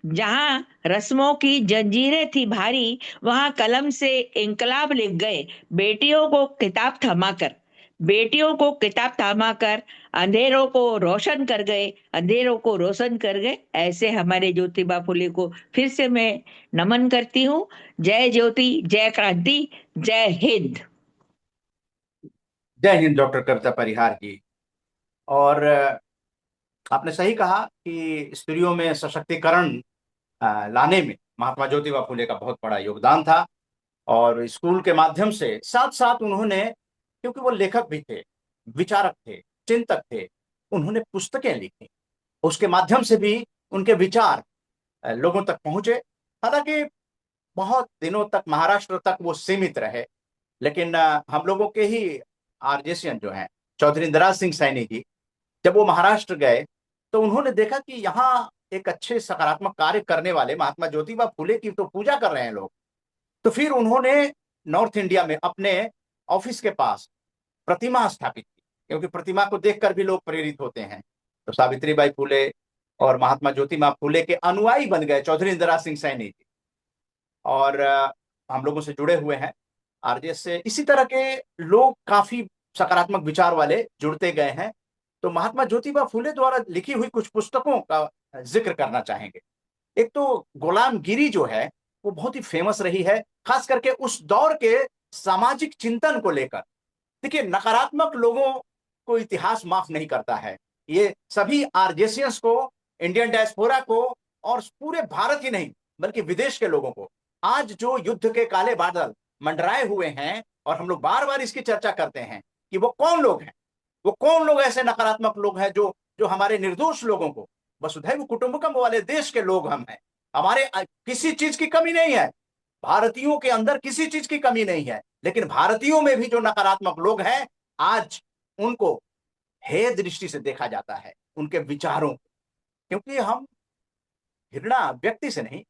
जहां रस्मों की जंजीरें थी भारी, वहां कलम से इंकलाब लिख गए, बेटियों को किताब थमाकर, बेटियों को किताब थमाकर अंधेरों को रोशन कर गए, अंधेरों को रोशन कर गए। ऐसे हमारे ज्योतिबा फुले को फिर से मैं नमन करती हूँ। जय ज्योति, जय क्रांति, जय हिंद। जय हिंद डॉक्टर कविता परिहार जी। और आपने सही कहा कि स्त्रियों में सशक्तिकरण लाने में महात्मा ज्योतिबा फुले का बहुत बड़ा योगदान था। और स्कूल के माध्यम से साथ साथ उन्होंने, क्योंकि वो लेखक भी थे, विचारक थे, चिंतक थे, उन्होंने पुस्तकें लिखी। उसके माध्यम से भी उनके विचार लोगों तक पहुंचे। हालांकि बहुत दिनों तक महाराष्ट्र तक वो सीमित रहे, लेकिन हम लोगों के ही आरजेसियन जो हैं, चौधरी इंदिरा सिंह सैनी जी, जब वो महाराष्ट्र गए तो उन्होंने देखा कि यहाँ एक अच्छे सकारात्मक कार्य करने वाले महात्मा ज्योतिबा फुले की तो पूजा कर रहे हैं लोग। तो फिर उन्होंने नॉर्थ इंडिया में अपने ऑफिस के पास प्रतिमा स्थापित की, क्योंकि प्रतिमा को देखकर भी लोग प्रेरित होते हैं। तो सावित्रीबाई फुले और महात्मा ज्योतिबा फुले के अनुयायी बन गए चौधरी इंदिरा सिंह सैनी जी, और हम लोगों से जुड़े हुए हैं आरजेएस से। इसी तरह के लोग काफी सकारात्मक विचार वाले जुड़ते गए हैं। तो महात्मा ज्योतिबा फुले द्वारा लिखी हुई कुछ पुस्तकों का जिक्र करना चाहेंगे। एक तो गुलामगिरी जो है वो बहुत ही फेमस रही है, खास करके उस दौर के सामाजिक चिंतन को लेकर। देखिए, नकारात्मक लोगों को इतिहास माफ नहीं करता है। ये सभी आरजेसियंस को, इंडियन डायस्पोरा को, और पूरे भारत ही नहीं बल्कि विदेश के लोगों को आज जो युद्ध के काले बादल मंडराए हुए हैं, और हम लोग बार बार इसकी चर्चा करते हैं कि वो कौन लोग हैं, वो कौन लोग ऐसे नकारात्मक लोग हैं जो जो हमारे निर्दोष लोगों को, वसुधैव कुटुंबकम वाले देश के लोग हम हैं। हमारे किसी चीज की कमी नहीं है, भारतीयों के अंदर किसी चीज की कमी नहीं है, लेकिन भारतीयों में भी जो नकारात्मक लोग हैं आज उनको हे दृष्टि से देखा जाता है, उनके विचारों, क्योंकि हम घृणा व्यक्ति से नहीं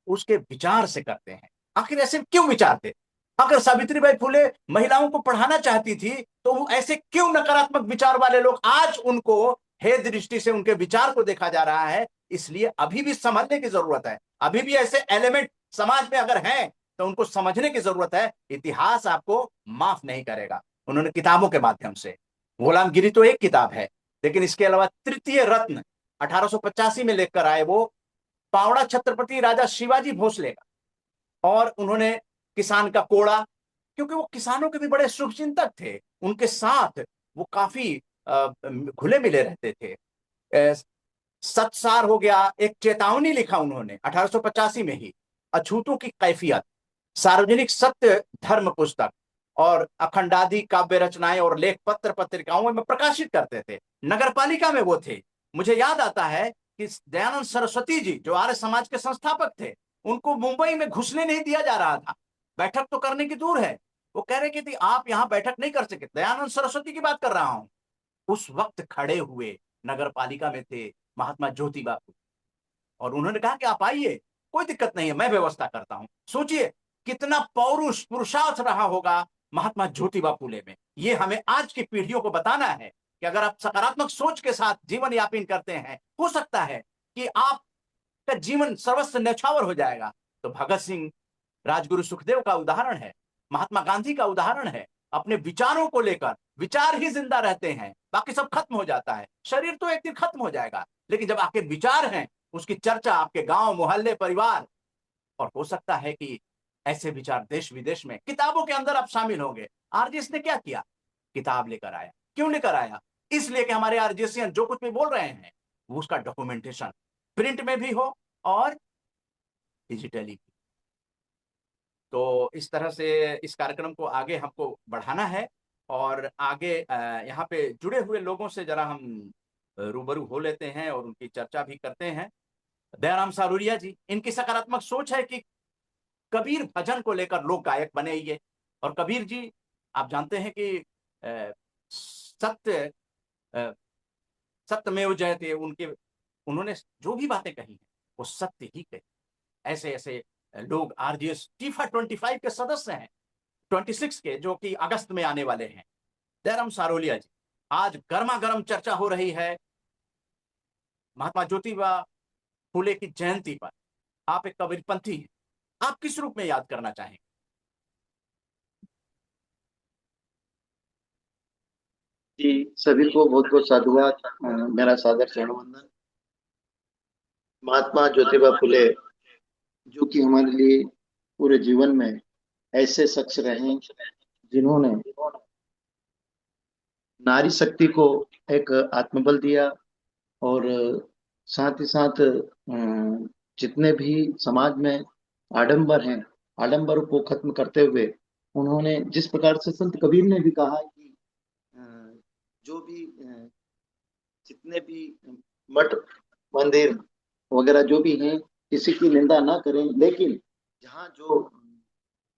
उसके विचार से करते हैं। आखिर ऐसे क्यों विचार थे? अगर सावित्रीबाई फुले महिलाओं को पढ़ाना चाहती थी तो वो ऐसे क्यों नकारात्मक विचार वाले लोग आज उनको हे दृष्टि से उनके विचार को देखा जा रहा है? इसलिए अभी भी समझने की जरूरत है। अभी भी ऐसे एलिमेंट समाज में अगर हैं तो उनको समझने की जरूरत है। इतिहास आपको माफ नहीं करेगा। उन्होंने किताबों के माध्यम से, गुलामगिरी तो एक किताब है, लेकिन इसके अलावा तृतीय रत्न 1885 में लेकर आए वो पावड़ा छत्रपति राजा शिवाजी भोसले का। और उन्होंने किसान का कोड़ा, क्योंकि वो किसानों के भी बड़े शुभचिंतक थे, उनके साथ वो काफी घुले मिले रहते थे। सत्सार हो गया, एक चेतावनी लिखा उन्होंने 1885 में ही, अछूतों की कैफियत, सार्वजनिक सत्य धर्म पुस्तक, और अखंडादि काव्य रचनाएं और लेख पत्र पत्रिकाओं में प्रकाशित करते थे। नगर पालिका में वो थे। मुझे याद आता है कि दयानंद सरस्वती जी जो आर्य समाज के संस्थापक थे, उनको मुंबई में घुसने नहीं दिया जा रहा था। बैठक तो करने की दूर है, वो कह रहे कि आप यहां बैठक नहीं कर सके। दयानंद सरस्वती की बात कर रहा हूं। उस वक्त खड़े हुए नगर पालिका में थे महात्मा ज्योतिबा फुले, और उन्होंने कहा कि आप आइए, कोई दिक्कत नहीं है, मैं व्यवस्था करता हूं। सोचिए कितना पौरुष पुरुषार्थ रहा होगा महात्मा ज्योतिबा फुले में। ये हमें आज की पीढ़ियों को बताना है कि अगर आप सकारात्मक सोच के साथ जीवन यापन करते हैं, हो सकता है कि आपका जीवन सर्वस्व न्यौछावर हो जाएगा। तो भगत सिंह, राजगुरु सुखदेव का उदाहरण है, महात्मा गांधी का उदाहरण है। अपने विचारों को लेकर, विचार ही जिंदा रहते हैं, बाकी सब खत्म हो जाता है। शरीर तो एक दिन खत्म हो जाएगा, लेकिन जब आपके विचार हैं उसकी चर्चा आपके गांव, मोहल्ले, परिवार, और हो सकता है कि ऐसे विचार देश विदेश में किताबों के अंदर आप शामिल होंगे। आरजीएस ने क्या किया? किताब लेकर आया। क्यों लेकर आया? इसलिए कि हमारे आरजीएसियन जो कुछ भी बोल रहे हैं वो उसका डॉक्यूमेंटेशन प्रिंट में भी हो और डिजिटली भी। तो इस तरह से इस कार्यक्रम को आगे हमको बढ़ाना है, और आगे यहाँ पे जुड़े हुए लोगों से जरा हम रूबरू हो लेते हैं और उनकी चर्चा भी करते हैं। दयाराम सारूरिया जी, इनकी सकारात्मक सोच है कि कबीर भजन को लेकर लोग गायक बने ये। और कबीर जी, आप जानते हैं कि सत्य, सत्यमेव जयते, उनके, उन्होंने जो भी बातें कही हैं वो सत्य ही कही। ऐसे ऐसे लोग आरजीएस टीफा 25 के सदस्य हैं, 26 के, जो कि अगस्त में आने वाले हैं। दयाराम सारोलिया जी, आज गर्मा गर्म चर्चा हो रही है महात्मा ज्योतिबा फुले की जयंती पर। आप एक कबीरपंथी हैं, आप किस रूप में याद करना चाहेंगे? जी, सभी को बहुत बहुत साधुवाद, मेरा सादर चरण वंदन। महात्मा ज्योतिबा फुले जो कि हमारे लिए पूरे जीवन में ऐसे शख्स रहे जिन्होंने नारी शक्ति को एक आत्मबल दिया, और साथ ही साथ जितने भी समाज में आडंबर हैं, आडंबर को खत्म करते हुए उन्होंने जिस प्रकार से संत कबीर ने भी कहा कि अ, जो भी जितने भी मठ मंदिर वगैरह जो भी हैं, किसी की निंदा ना करें, लेकिन जहाँ जो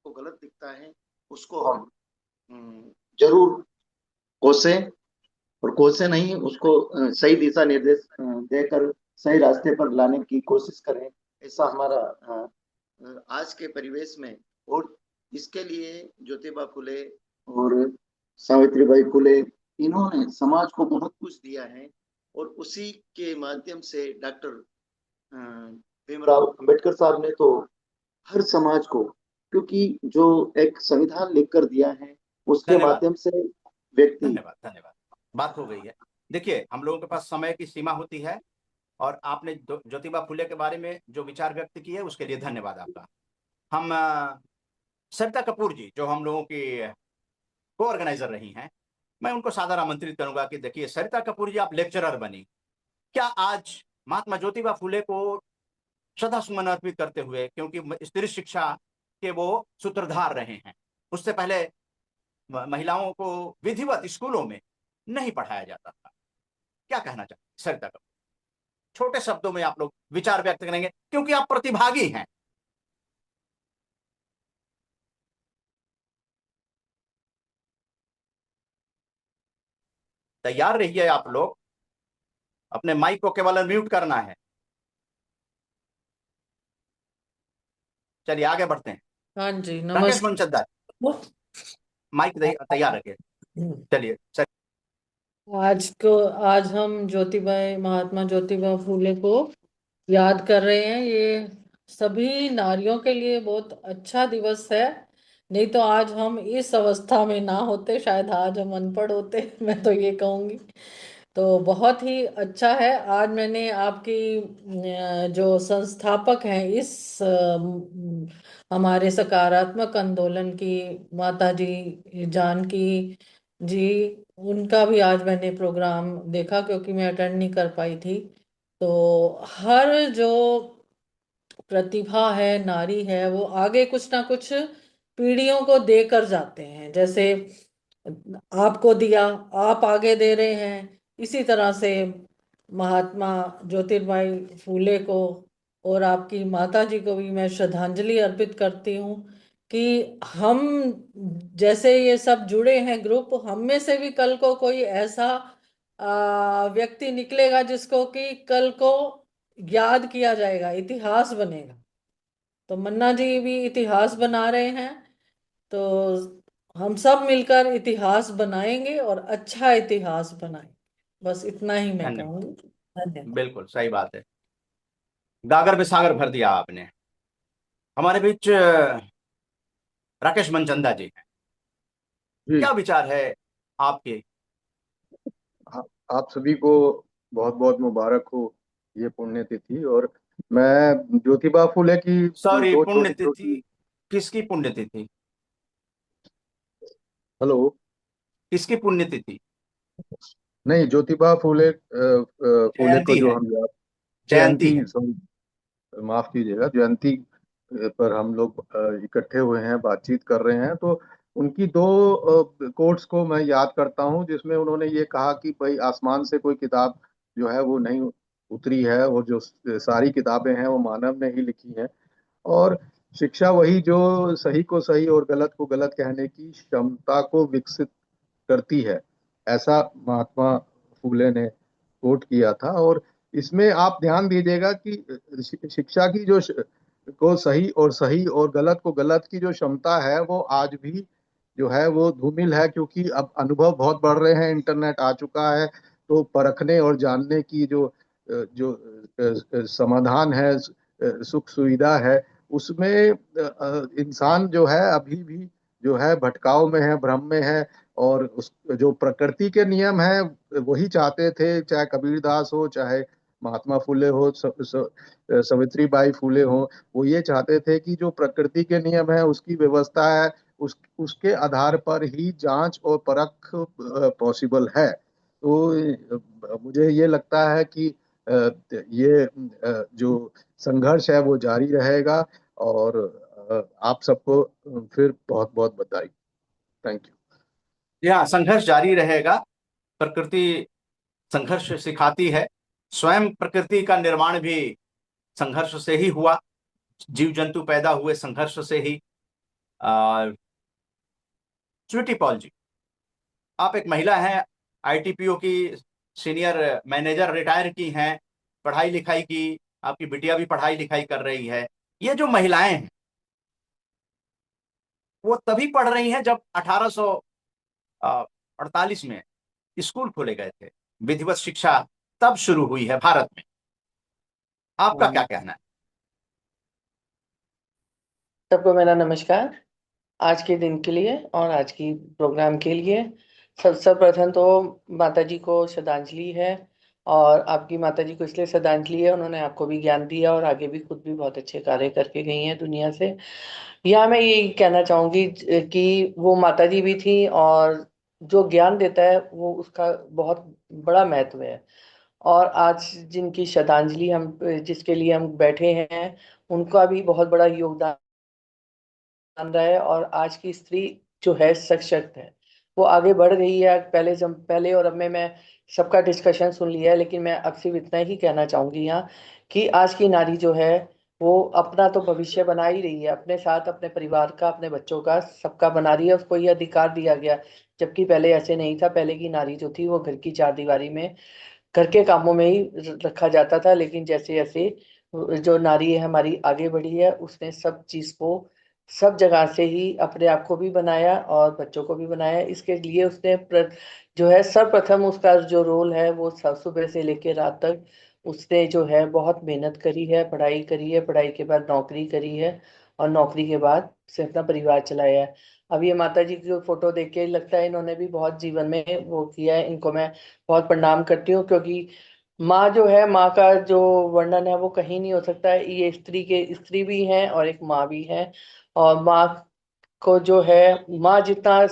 को गलत दिखता है उसको हम जरूर कोसें, और कोसे नहीं, उसको सही दिशा निर्देश देकर सही रास्ते पर लाने की कोशिश करें। ऐसा हमारा आज के परिवेश में, और इसके लिए ज्योतिबा फुले और सावित्रीबाई फुले, इन्होंने समाज को बहुत कुछ दिया है, और उसी के माध्यम से डॉक्टर भीमराव अंबेडकर साहब ने तो हर समाज को, क्योंकि जो एक संविधान लिखकर दिया है उसके धन्यवाद, माध्यम से व्यक्ति। धन्यवाद, धन्यवाद। बात हो गई है। देखिए, हम लोगों के पास समय की सीमा होती है, और आपने ज्योतिबा फुले के बारे में जो विचार व्यक्त किए उसके लिए धन्यवाद आपका। हम सरिता कपूर जी, जो हम लोगों की को ऑर्गेनाइजर रही हैं, मैं उनको सादर आमंत्रित करूंगा कि देखिए, सरिता कपूर जी, आप लेक्चरर बनी, क्या आज महात्मा ज्योतिबा फुले को श्रद्धा सुमन अर्पित करते हुए, क्योंकि स्त्री शिक्षा के वो सूत्रधार रहे हैं, उससे पहले महिलाओं को विधिवत स्कूलों में नहीं पढ़ाया जाता था, क्या कहना चाहते सरिता कपूर? छोटे शब्दों में आप लोग विचार व्यक्त करेंगे, क्योंकि आप प्रतिभागी हैं। तैयार रहिए आप लोग, अपने माइक को केवल म्यूट करना है। चलिए आगे बढ़ते हैं। हाँ जी, राकेश नमस्कार। मनचंदा, माइक तैयार रखिए। चलिए सर। आज हम महात्मा ज्योतिबा फूले को याद कर रहे हैं। ये सभी नारियों के लिए बहुत अच्छा दिवस है। नहीं तो आज हम इस अवस्था में ना होते, शायद आज हम अनपढ़ होते। मैं तो ये कहूंगी। तो बहुत ही अच्छा है। आज मैंने आपकी जो संस्थापक हैं इस हमारे सकारात्मक आंदोलन की, माता जी जानकी जी, उनका भी आज मैंने प्रोग्राम देखा, क्योंकि मैं अटेंड नहीं कर पाई थी। तो हर जो प्रतिभा है, नारी है, वो आगे कुछ ना कुछ पीढ़ियों को देकर जाते हैं। जैसे आपको दिया, आप आगे दे रहे हैं। इसी तरह से महात्मा ज्योतिर्बाई फूले को और आपकी माता जी को भी मैं श्रद्धांजलि अर्पित करती हूँ कि हम जैसे ये सब जुड़े हैं ग्रुप, हम में से भी कल को कोई ऐसा व्यक्ति निकलेगा जिसको कि कल को याद किया जाएगा, इतिहास बनेगा। तो मन्ना जी भी इतिहास बना रहे हैं। तो हम सब मिलकर इतिहास बनाएंगे और अच्छा इतिहास बनाएंगे। बस इतना ही मैं धन्यवाद, कहूंगी। धन्यवाद। बिल्कुल सही बात है। गागर में सागर भर दिया आपने। हमारे बीच राकेश मनचंदा जी हैं, जी। क्या विचार है आपके? आप सभी को बहुत बहुत मुबारक हो ये पुण्यतिथि। और मैं ज्योतिबा फुले की सॉरी, दो छोटी पुण्यतिथि? छोटी। किसकी पुण्यतिथि? हेलो। किसकी पुण्यतिथि? नहीं, ज्योतिबा फुले फुले को जयंती जो है, हम याद, जयंती जयंती, है। सॉरी, माफ कीजिएगा, जयंती पर हम लोग इकट्ठे हुए हैं, बातचीत कर रहे हैं। तो उनकी दो कोट्स को मैं याद करता हूं, जिसमें उन्होंने ये कहा कि भाई आसमान से कोई किताब जो है वो नहीं उतरी है, और जो सारी किताबें हैं वो मानव ने ही लिखी हैं। और शिक्षा वही जो सही को सही और गलत को गलत कहने की क्षमता को विकसित करती है, ऐसा महात्मा फूले ने कोट किया था। और इसमें आप ध्यान दीजिएगा कि शिक्षा की जो को सही और गलत को गलत की जो क्षमता है वो आज भी जो है वो धूमिल है, क्योंकि अब अनुभव बहुत बढ़ रहे हैं, इंटरनेट आ चुका है। तो परखने और जानने की जो समाधान है, सुख सुविधा है, उसमें इंसान जो है अभी भी जो है भटकाव में है, भ्रम में है। और उस जो प्रकृति के नियम है वही चाहते थे, चाहे कबीरदास हो, चाहे महात्मा फुले हो, सावित्री बाई फुले हो, वो ये चाहते थे कि जो प्रकृति के नियम है, उसकी व्यवस्था है, उसके आधार पर ही जांच और परख पॉसिबल है। तो मुझे ये लगता है कि ये जो संघर्ष है वो जारी रहेगा। और आप सबको फिर बहुत बहुत बधाई। Thank you. जी हाँ, संघर्ष जारी रहेगा। प्रकृति संघर्ष सिखाती है। स्वयं प्रकृति का निर्माण भी संघर्ष से ही हुआ। जीव जंतु पैदा हुए संघर्ष से ही। स्वीटी पॉल जी, आप एक महिला हैं, आईटीपीओ की सीनियर मैनेजर, रिटायर की हैं, पढ़ाई लिखाई की, आपकी बिटिया भी पढ़ाई लिखाई कर रही है। ये जो महिलाएं हैं वो तभी पढ़ रही हैं जब 1848 में स्कूल खोले गए थे। विधिवत शिक्षा तब शुरू हुई है भारत में। आपका क्या कहना है? सबको मेरा नमस्कार। आज के दिन के लिए और आज की प्रोग्राम के लिए सर्वप्रथम तो माता जी को श्रद्धांजलि है। और आपकी माता जी को इसलिए श्रद्धांजलि है, उन्होंने आपको भी ज्ञान दिया और आगे भी खुद भी बहुत अच्छे कार्य करके गई हैं दुनिया से। यहाँ मैं यही कहना चाहूंगी कि वो माता जी भी थी और जो ज्ञान देता है वो उसका बहुत बड़ा महत्व है। और आज जिनकी श्रद्धांजलि हम जिसके लिए हम बैठे हैं, उनका भी बहुत बड़ा योगदान रहा है। और आज की स्त्री जो है सशक्त है, वो आगे बढ़ गई है। पहले और अब में मैं सबका डिस्कशन सुन लिया है, लेकिन मैं अब सिर्फ इतना ही कहना चाहूंगी यहाँ कि आज की नारी जो है वो अपना तो भविष्य बना ही रही है, अपने साथ अपने परिवार का, अपने बच्चों का, सबका बना रही है। उसको ये अधिकार दिया गया, जबकि पहले ऐसे नहीं था। पहले की नारी जो थी वो घर की चारदीवारी में, घर के कामों में ही रखा जाता था। लेकिन जैसे जैसे जो नारी है हमारी आगे बढ़ी है, उसने सब चीज को सब जगह से ही अपने आप को भी बनाया और बच्चों को भी बनाया। इसके लिए उसने जो है सर्वप्रथम उसका जो रोल है वो सुबह से लेकर रात तक उसने जो है बहुत मेहनत करी है, पढ़ाई करी है, पढ़ाई के बाद नौकरी करी है और नौकरी के बाद से अपना परिवार चलाया है। अब ये माता जी की जो फोटो देख के लगता है इन्होंने भी बहुत जीवन में वो किया है। इनको मैं बहुत प्रणाम करती हूँ, क्योंकि माँ जो है, माँ का जो वर्णन है वो कहीं नहीं हो सकता है। ये स्त्री भी हैं और एक माँ भी है। और माँ को जो है, माँ जितना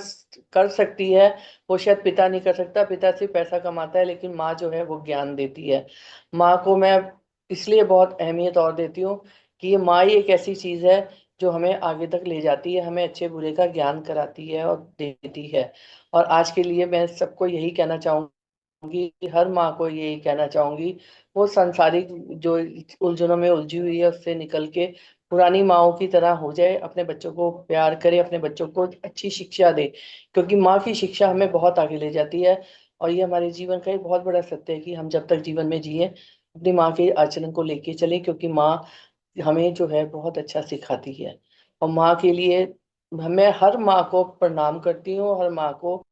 कर सकती है वो शायद पिता नहीं कर सकता। पिता सिर्फ पैसा कमाता है, लेकिन माँ जो है वो ज्ञान देती है। माँ को मैं इसलिए बहुत अहमियत और देती हूँ कि ये माँ ही एक ऐसी चीज है जो हमें आगे तक ले जाती है, हमें अच्छे बुरे का ज्ञान कराती है और देती है। और आज के लिए मैं सबको यही कहना चाहूंगी, हर माँ को यही कहना चाहूंगी, वो सांसारिक जो उलझनों में उलझी हुई है उससे निकल के पुरानी माओं की तरह हो जाए, अपने बच्चों को प्यार करे, अपने बच्चों को अच्छी शिक्षा दे। क्योंकि माँ की शिक्षा हमें बहुत आगे ले जाती है। और ये हमारे जीवन का एक बहुत बड़ा सत्य है कि हम जब तक जीवन में जिए अपनी माँ के आचरण को लेके चले, क्योंकि माँ हमें जो है बहुत अच्छा सिखाती है। और माँ के लिए मैं हर माँ को प्रणाम करती हूँ, हर माँ को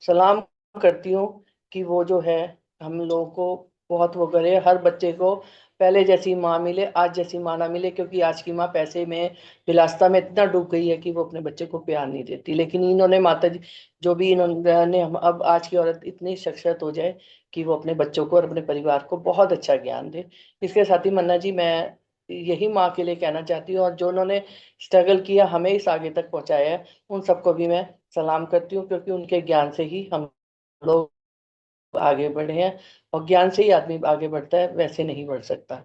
सलाम करती हूँ कि वो जो है हम लोगों को बहुत वो करे। हर बच्चे को पहले जैसी माँ मिले, आज जैसी माँ ना मिले, क्योंकि आज की माँ पैसे में, विलासिता में इतना डूब गई है कि वो अपने बच्चे को प्यार नहीं देती। लेकिन इन्होंने माता जी जो भी इन्होंने हम अब आज की औरत इतनी सशक्त हो जाए कि वो अपने बच्चों को और अपने परिवार को बहुत अच्छा ज्ञान दे। इसके साथ ही मन्ना जी, मैं यही माँ के लिए कहना चाहती हूँ, और जो उन्होंने स्ट्रगल किया हमें इस आगे तक पहुंचाया है, उन सबको भी मैं सलाम करती हूँ। क्योंकि उनके ज्ञान से ही हम लोग आगे बढ़े हैं, और ज्ञान से ही आदमी आगे बढ़ता है, वैसे नहीं बढ़ सकता।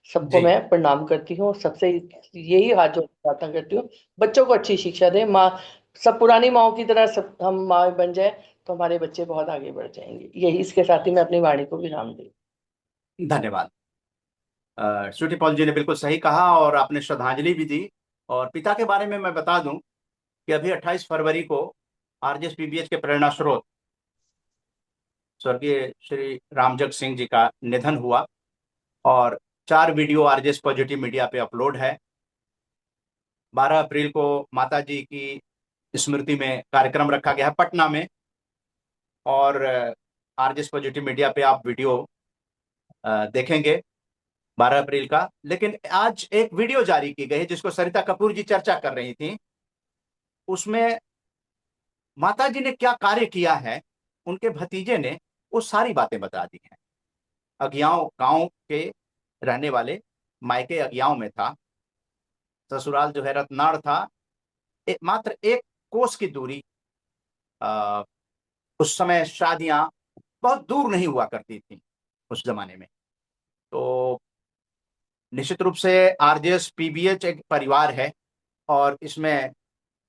सबको जी, मैं प्रणाम करती हूँ, सबसे यही हाथ जोड़ के प्रार्थना करती हूँ, बच्चों को अच्छी शिक्षा दे माँ। सब पुरानी माओ की तरह सब हम माँ बन जाए तो हमारे बच्चे बहुत आगे बढ़ जाएंगे। यही, इसके साथ ही मैं अपनी वाणी को विराम दी। धन्यवाद। स्वीटी पॉल जी ने बिल्कुल सही कहा और आपने श्रद्धांजलि भी दी। और पिता के बारे में मैं बता दूं कि अभी 28 फरवरी को आरजेएस पीबीएच के प्रेरणा स्रोत स्वर्गीय श्री रामजग सिंह जी का निधन हुआ। और 4 वीडियो आरजेएस पॉजिटिव मीडिया पे अपलोड है। 12 अप्रैल को माता जी की स्मृति में कार्यक्रम रखा गया है पटना में। और आरजेएस पॉजिटिव मीडिया पे आप वीडियो देखेंगे 12 अप्रैल का। लेकिन आज एक वीडियो जारी की गई है जिसको सरिता कपूर जी चर्चा कर रही थी। उसमें माता जी ने क्या कार्य किया है, उनके भतीजे ने वो सारी बातें बता दी हैं। अगियाव गांव के रहने वाले, मायके अगियाव में था, ससुराल जो है रतनाड़ था। मात्र 1 कोस की दूरी। आ, उस समय शादियां बहुत दूर नहीं हुआ करती थी उस जमाने में। निश्चित रूप से आरजेएस पीबीएच एक परिवार है, और इसमें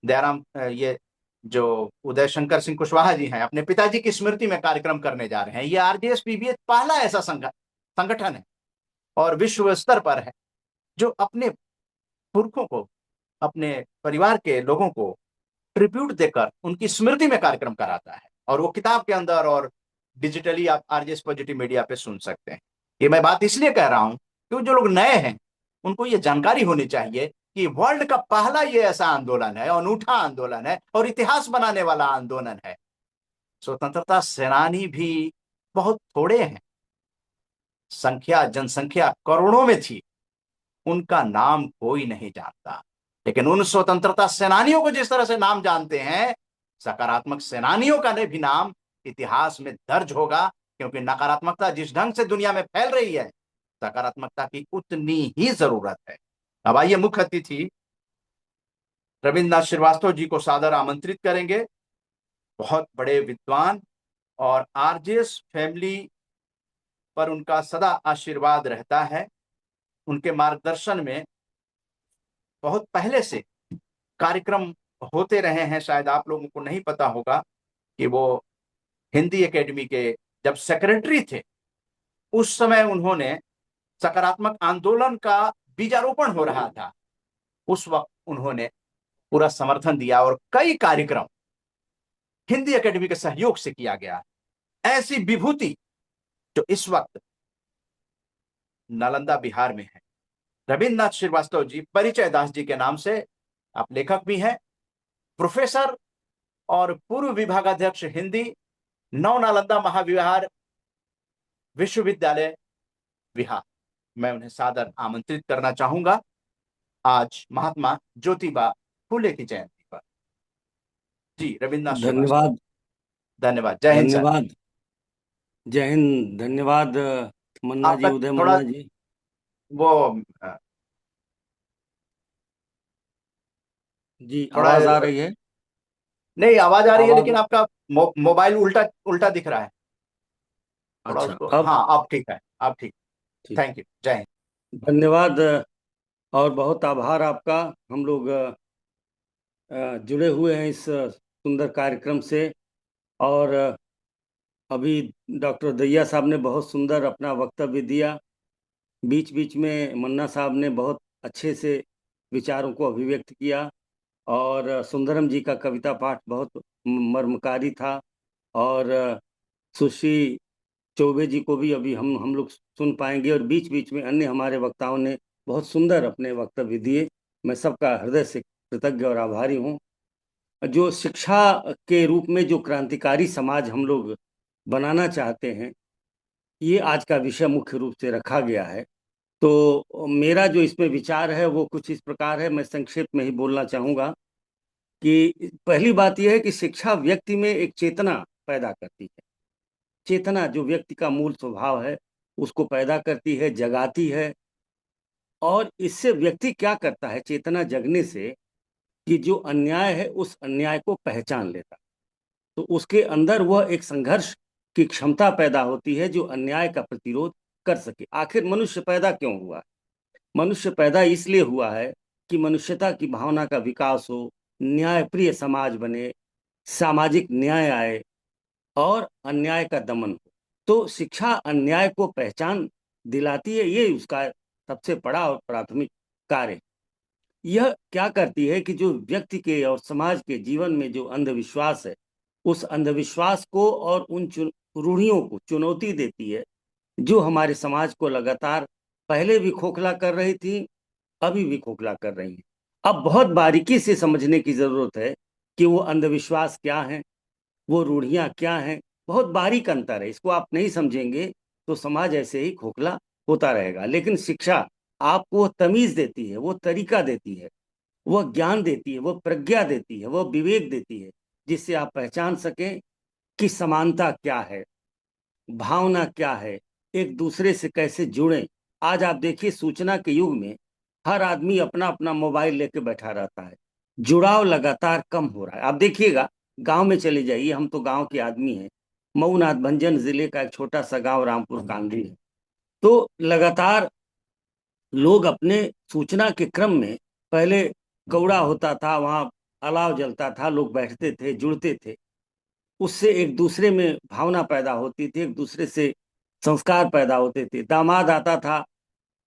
दयाराम ये जो उदय शंकर सिंह कुशवाहा जी हैं, अपने पिताजी की स्मृति में कार्यक्रम करने जा रहे हैं। ये आरजेएस पीबीएच पहला ऐसा संगठन है और विश्व स्तर पर है जो अपने पुरखों को, अपने परिवार के लोगों को ट्रिब्यूट देकर उनकी स्मृति में कार्यक्रम कराता है। और वो किताब के अंदर और डिजिटली आप आरजेएस पॉजिटिव मीडिया पे सुन सकते हैं। ये मैं बात इसलिए कह रहा हूं क्योंकि जो लोग नए हैं उनको ये जानकारी होनी चाहिए कि वर्ल्ड का पहला ये ऐसा आंदोलन है, अनूठा आंदोलन है और इतिहास बनाने वाला आंदोलन है। स्वतंत्रता सेनानी भी बहुत थोड़े हैं, जनसंख्या करोड़ों में थी, उनका नाम कोई नहीं जानता। लेकिन उन स्वतंत्रता सेनानियों को जिस तरह से नाम जानते हैं, सकारात्मक सेनानियों का भी नाम इतिहास में दर्ज होगा, क्योंकि नकारात्मकता जिस ढंग से दुनिया में फैल रही है, सकारात्मकता की उतनी ही जरूरत है। अब आइए मुख्य अतिथि रविन्द्रनाथ श्रीवास्तव जी को सादर आमंत्रित करेंगे। बहुत बड़े विद्वान और आरजेएस फैमिली पर उनका सदा आशीर्वाद रहता है। उनके मार्गदर्शन में बहुत पहले से कार्यक्रम होते रहे हैं। शायद आप लोगों को नहीं पता होगा कि वो हिंदी एकेडमी के जब सेक्रेटरी थे, उस समय उन्होंने सकारात्मक आंदोलन का बीजारोपण हो रहा था, उस वक्त उन्होंने पूरा समर्थन दिया और कई कार्यक्रम हिंदी एकेडमी के सहयोग से किया गया। ऐसी विभूति जो इस वक्त नालंदा बिहार में है, रविन्द्रनाथ श्रीवास्तव जी परिचय दास जी के नाम से आप लेखक भी हैं, प्रोफेसर और पूर्व विभागाध्यक्ष हिंदी, नव नालंदा महाविहार विश्वविद्यालय बिहार। मैं उन्हें सादर आमंत्रित करना चाहूंगा आज महात्मा ज्योतिबा फूले की जयंती पर। जी रविन्द्रनाथ श्रीवास्तव। धन्यवाद। धन्यवाद। जय हिंद सर। धन्यवाद। जय हिंद। धन्यवाद मन्ना जी, आपका उदय थोड़ा मन्ना जी। वो जी थोड़ा आवाज आ रही है? नहीं, आवाज आ रही है, आवाज। लेकिन आपका मोबाइल उल्टा उल्टा दिख रहा है थोड़ा अच्छा, उसको। अब हाँ अब ठीक है, अब ठीक। ठीक। Thank you. जय हिंद। धन्यवाद और बहुत आभार आपका। हम लोग जुड़े हुए हैं इस सुंदर कार्यक्रम से। और अभी डॉक्टर दैया साहब ने बहुत सुंदर अपना वक्तव्य दिया। बीच बीच में मन्ना साहब ने बहुत अच्छे से विचारों को अभिव्यक्त किया। और सुंदरम जी का कविता पाठ बहुत मर्मकारी था। और सुश्री चौबे जी को भी अभी हम लोग सुन पाएंगे। और बीच बीच में अन्य हमारे वक्ताओं ने बहुत सुंदर अपने वक्तव्य दिए। मैं सबका हृदय से कृतज्ञ और आभारी हूँ। जो शिक्षा के रूप में जो क्रांतिकारी समाज हम लोग बनाना चाहते हैं, ये आज का विषय मुख्य रूप से रखा गया है। तो मेरा जो इसमें विचार है वो कुछ इस प्रकार है। मैं संक्षेप में ही बोलना चाहूँगा कि पहली बात यह है कि शिक्षा व्यक्ति में एक चेतना पैदा करती है। चेतना जो व्यक्ति का मूल स्वभाव है उसको पैदा करती है, जगाती है। और इससे व्यक्ति क्या करता है चेतना जगने से, कि जो अन्याय है उस अन्याय को पहचान लेता, तो उसके अंदर वह एक संघर्ष की क्षमता पैदा होती है जो अन्याय का प्रतिरोध कर सके। आखिर मनुष्य पैदा क्यों हुआ? मनुष्य पैदा इसलिए हुआ है कि मनुष्यता की भावना का विकास हो, न्यायप्रिय समाज बने, सामाजिक न्याय आए और अन्याय का दमन हो। तो शिक्षा अन्याय को पहचान दिलाती है, ये उसका सबसे बड़ा और प्राथमिक कार्य है। यह क्या करती है कि जो व्यक्ति के और समाज के जीवन में जो अंधविश्वास है, उस अंधविश्वास को और उन रूढ़ियों को चुनौती देती है जो हमारे समाज को लगातार पहले भी खोखला कर रही थी, अभी भी खोखला कर रही है। अब बहुत बारीकी से समझने की जरूरत है कि वो अंधविश्वास क्या है, वो रूढ़ियां क्या हैं। बहुत बारीक अंतर है, इसको आप नहीं समझेंगे तो समाज ऐसे ही खोखला होता रहेगा। लेकिन शिक्षा आपको वो तमीज देती है, वो तरीका देती है, वह ज्ञान देती है, वह प्रज्ञा देती है, वह विवेक देती है, जिससे आप पहचान सकें कि समानता क्या है, भावना क्या है, एक दूसरे से कैसे जुड़ें। आज आप देखिए सूचना के युग में हर आदमी अपना अपना मोबाइल लेके बैठा रहता है, जुड़ाव लगातार कम हो रहा है। आप देखिएगा गांव में चले जाइए, हम तो गांव के आदमी हैं, मऊनाथ भंजन जिले का एक छोटा सा गांव रामपुर कांदी है। तो लगातार लोग अपने सूचना के क्रम में, पहले कौड़ा होता था, वहां अलाव जलता था, लोग बैठते थे, जुड़ते थे, उससे एक दूसरे में भावना पैदा होती थी, एक दूसरे से संस्कार पैदा होते थे। दामाद आता था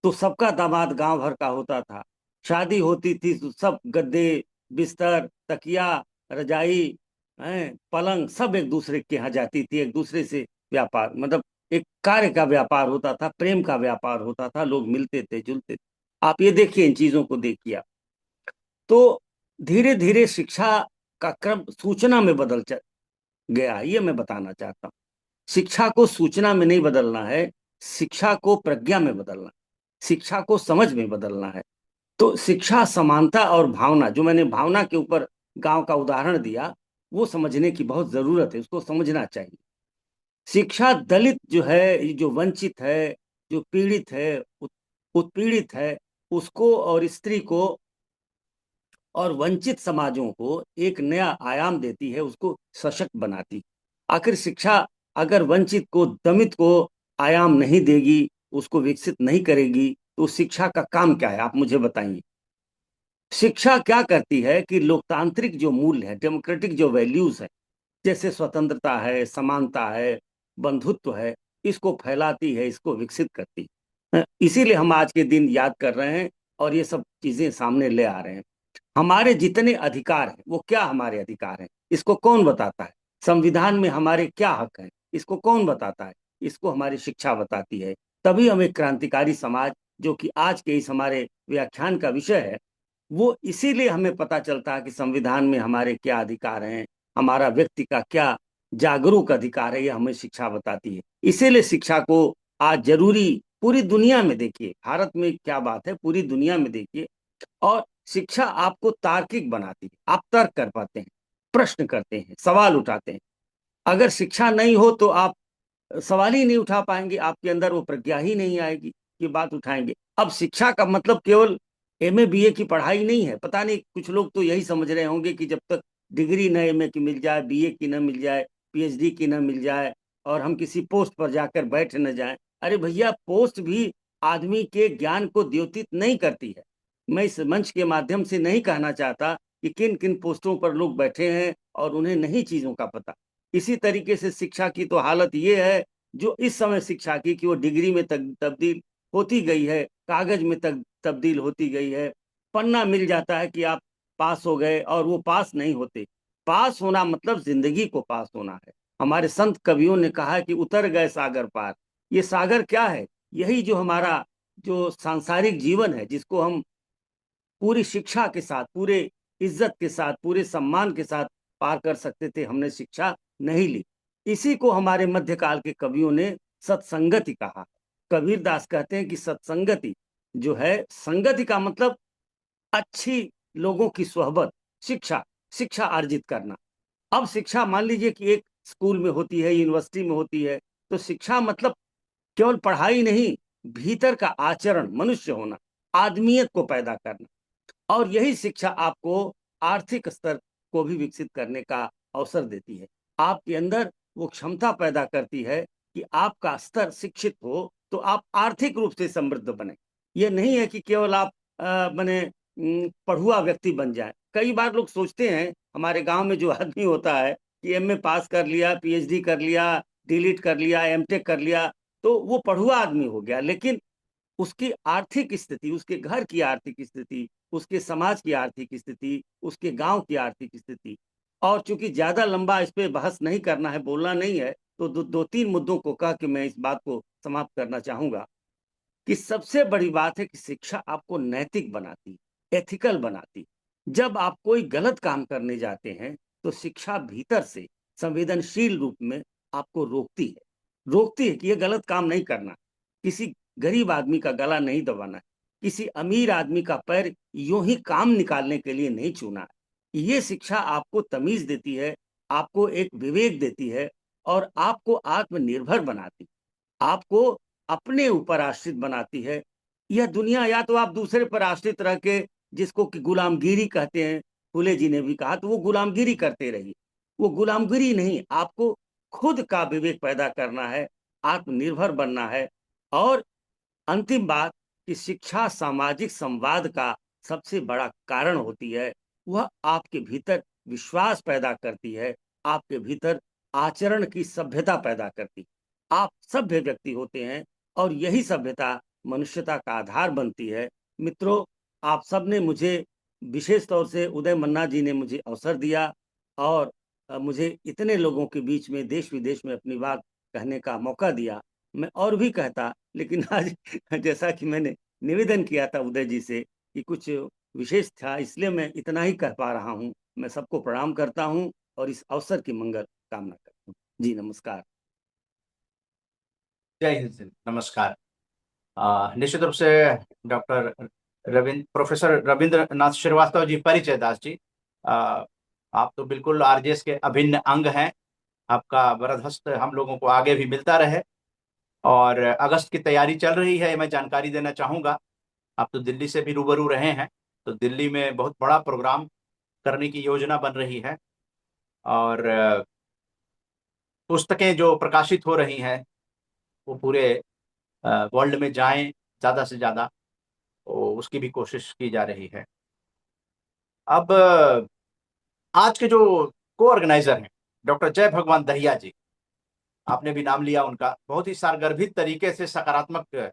तो सबका दामाद गांव भर का होता था। शादी होती थी तो सब गद्दे, बिस्तर, तकिया, रजाई, पलंग सब एक दूसरे के यहाँ जाती थी। एक दूसरे से व्यापार, मतलब एक कार्य का व्यापार होता था, प्रेम का व्यापार होता था, लोग मिलते थे, जुलते थे। आप ये देखिए, इन चीजों को देखिए आप। तो धीरे धीरे शिक्षा का क्रम सूचना में बदल गया, ये मैं बताना चाहता हूँ। शिक्षा को सूचना में नहीं बदलना है, शिक्षा को प्रज्ञा में बदलना है, शिक्षा को समझ में बदलना है। तो शिक्षा समानता और भावना, जो मैंने भावना के ऊपर गांव का उदाहरण दिया, वो समझने की बहुत जरूरत है, उसको समझना चाहिए। शिक्षा दलित जो है, जो वंचित है, जो पीड़ित है, उत्पीड़ित है, उसको और स्त्री को और वंचित समाजों को एक नया आयाम देती है, उसको सशक्त बनाती है। आखिर शिक्षा अगर वंचित को, दमित को आयाम नहीं देगी, उसको विकसित नहीं करेगी, तो शिक्षा का काम क्या है, आप मुझे बताइए। शिक्षा क्या करती है कि लोकतांत्रिक जो मूल्य है, डेमोक्रेटिक जो वैल्यूज है, जैसे स्वतंत्रता है, समानता है, बंधुत्व है, इसको फैलाती है, इसको विकसित करती है। इसीलिए हम आज के दिन याद कर रहे हैं और ये सब चीजें सामने ले आ रहे हैं। हमारे जितने अधिकार हैं, वो क्या हमारे अधिकार हैं, इसको कौन बताता है? संविधान में हमारे क्या हक हैं, इसको कौन बताता है? इसको हमारी शिक्षा बताती है। तभी हम एक क्रांतिकारी समाज, जो कि आज के इस हमारे व्याख्यान का विषय है, वो इसीलिए हमें पता चलता है कि संविधान में हमारे क्या अधिकार हैं, हमारा व्यक्ति का क्या जागरूक अधिकार है, ये हमें शिक्षा बताती है। इसीलिए शिक्षा को आज जरूरी, पूरी दुनिया में देखिए, भारत में क्या बात है, पूरी दुनिया में देखिए। और शिक्षा आपको तार्किक बनाती है, आप तर्क कर पाते हैं, प्रश्न करते हैं, सवाल उठाते हैं। अगर शिक्षा नहीं हो तो आप सवाल ही नहीं उठा पाएंगे, आपके अंदर वो प्रज्ञा ही नहीं आएगी कि बात उठाएंगे। अब शिक्षा का मतलब केवल एमए बीए की पढ़ाई नहीं है। पता नहीं, कुछ लोग तो यही समझ रहे होंगे कि जब तक डिग्री न एमए की मिल जाए, बीए की न मिल जाए, पीएचडी की न मिल जाए, और हम किसी पोस्ट पर जाकर बैठ न जाए। अरे भैया, पोस्ट भी आदमी के ज्ञान को द्योतित नहीं करती है। मैं इस मंच के माध्यम से नहीं कहना चाहता कि किन किन पोस्टों पर लोग बैठे हैं और उन्हें नहीं चीजों का पता। इसी तरीके से शिक्षा की तो हालत ये है, जो इस समय शिक्षा की, कि वो डिग्री में तब्दील होती गई है, कागज में तब्दील होती गई है। पन्ना मिल जाता है कि आप पास हो गए, और वो पास नहीं होते। पास होना मतलब जिंदगी को पास होना है। हमारे संत कवियों ने कहा है कि उतर गए सागर पार। ये सागर क्या है? यही जो हमारा जो सांसारिक जीवन है, जिसको हम पूरी शिक्षा के साथ, पूरे इज्जत के साथ, पूरे सम्मान के साथ पार कर सकते थे, हमने शिक्षा नहीं ली। इसी को हमारे मध्यकाल के कवियों ने सत्संगति कहा। कबीर दास कहते हैं कि सत्संगति जो है, संगति का मतलब अच्छी लोगों की सोहबत, शिक्षा, शिक्षा अर्जित करना। अब शिक्षा मान लीजिए कि एक स्कूल में होती है, यूनिवर्सिटी में होती है, तो शिक्षा मतलब केवल पढ़ाई नहीं, भीतर का आचरण, मनुष्य होना, आदमियत को पैदा करना। और यही शिक्षा आपको आर्थिक स्तर को भी विकसित करने का अवसर देती है। आपके अंदर वो क्षमता पैदा करती है कि आपका स्तर शिक्षित हो तो आप आर्थिक रूप से समृद्ध बने। ये नहीं है कि केवल आप बने पढ़ुआ व्यक्ति बन जाए। कई बार लोग सोचते हैं, हमारे गांव में जो आदमी होता है कि एमए पास कर लिया, पीएचडी कर लिया, डीलिट कर लिया, एमटेक कर लिया, तो वो पढ़ुआ आदमी हो गया। लेकिन उसकी आर्थिक स्थिति, उसके घर की आर्थिक स्थिति, उसके समाज की आर्थिक स्थिति, उसके गांव की आर्थिक स्थिति। और चूंकि ज्यादा लंबा इस पे बहस नहीं करना है, बोलना नहीं है, तो दो तीन मुद्दों को कह के मैं इस बात को समाप्त करना चाहूंगा कि सबसे बड़ी बात है कि शिक्षा आपको नैतिक बनाती, एथिकल बनाती। जब आप कोई गलत काम करने जाते हैं तो शिक्षा भीतर से संवेदनशील रूप में आपको रोकती है कि ये गलत काम नहीं करना। किसी गरीब आदमी का गला नहीं दबाना है, किसी अमीर आदमी का पैर यूं ही काम निकालने के लिए नहीं छूना है। ये शिक्षा आपको तमीज देती है, आपको एक विवेक देती है, और आपको आत्मनिर्भर बनाती, आपको अपने ऊपर आश्रित बनाती है। यह दुनिया, या तो आप दूसरे पर आश्रित रह के, जिसको कि गुलामगिरी कहते हैं, फूले जी ने भी कहा, तो वो गुलामगिरी करते रहिए। वो गुलामगिरी नहीं, आपको खुद का विवेक पैदा करना है, आत्मनिर्भर बनना है। और अंतिम बात कि शिक्षा सामाजिक संवाद का सबसे बड़ा कारण होती है। वह आपके भीतर विश्वास पैदा करती है, आपके भीतर आचरण की सभ्यता पैदा करती है। आप सभ्य व्यक्ति होते हैं और यही सभ्यता मनुष्यता का आधार बनती है। मित्रों, आप सब ने मुझे, विशेष तौर से उदय मन्ना जी ने मुझे अवसर दिया और मुझे इतने लोगों के बीच में देश विदेश में अपनी बात कहने का मौका दिया। मैं और भी कहता, लेकिन आज जैसा कि मैंने निवेदन किया था उदय जी से कि कुछ विशेष था, इसलिए मैं इतना ही कह पा रहा हूँ। मैं सबको प्रणाम करता हूँ और इस अवसर की मंगल कामना करता हूँ। जी नमस्कार। जय हिंद सर, नमस्कार। निश्चित रूप से डॉक्टर प्रोफेसर रविंद्र नाथ श्रीवास्तव जी, परिचय दास जी, आप तो बिल्कुल आरजेएस के अभिन्न अंग हैं। आपका वरदहस्त हम लोगों को आगे भी मिलता रहे। और अगस्त की तैयारी चल रही है, मैं जानकारी देना चाहूँगा। आप तो दिल्ली से भी रूबरू रहे हैं, तो दिल्ली में बहुत बड़ा प्रोग्राम करने की योजना बन रही है और पुस्तकें जो प्रकाशित हो रही हैं वो पूरे वर्ल्ड में जाएं ज़्यादा से ज़्यादा, तो उसकी भी कोशिश की जा रही है। अब आज के जो को ऑर्गेनाइजर हैं डॉक्टर जय भगवान दहिया जी, आपने भी नाम लिया उनका, बहुत ही सारगर्भित तरीके से सकारात्मक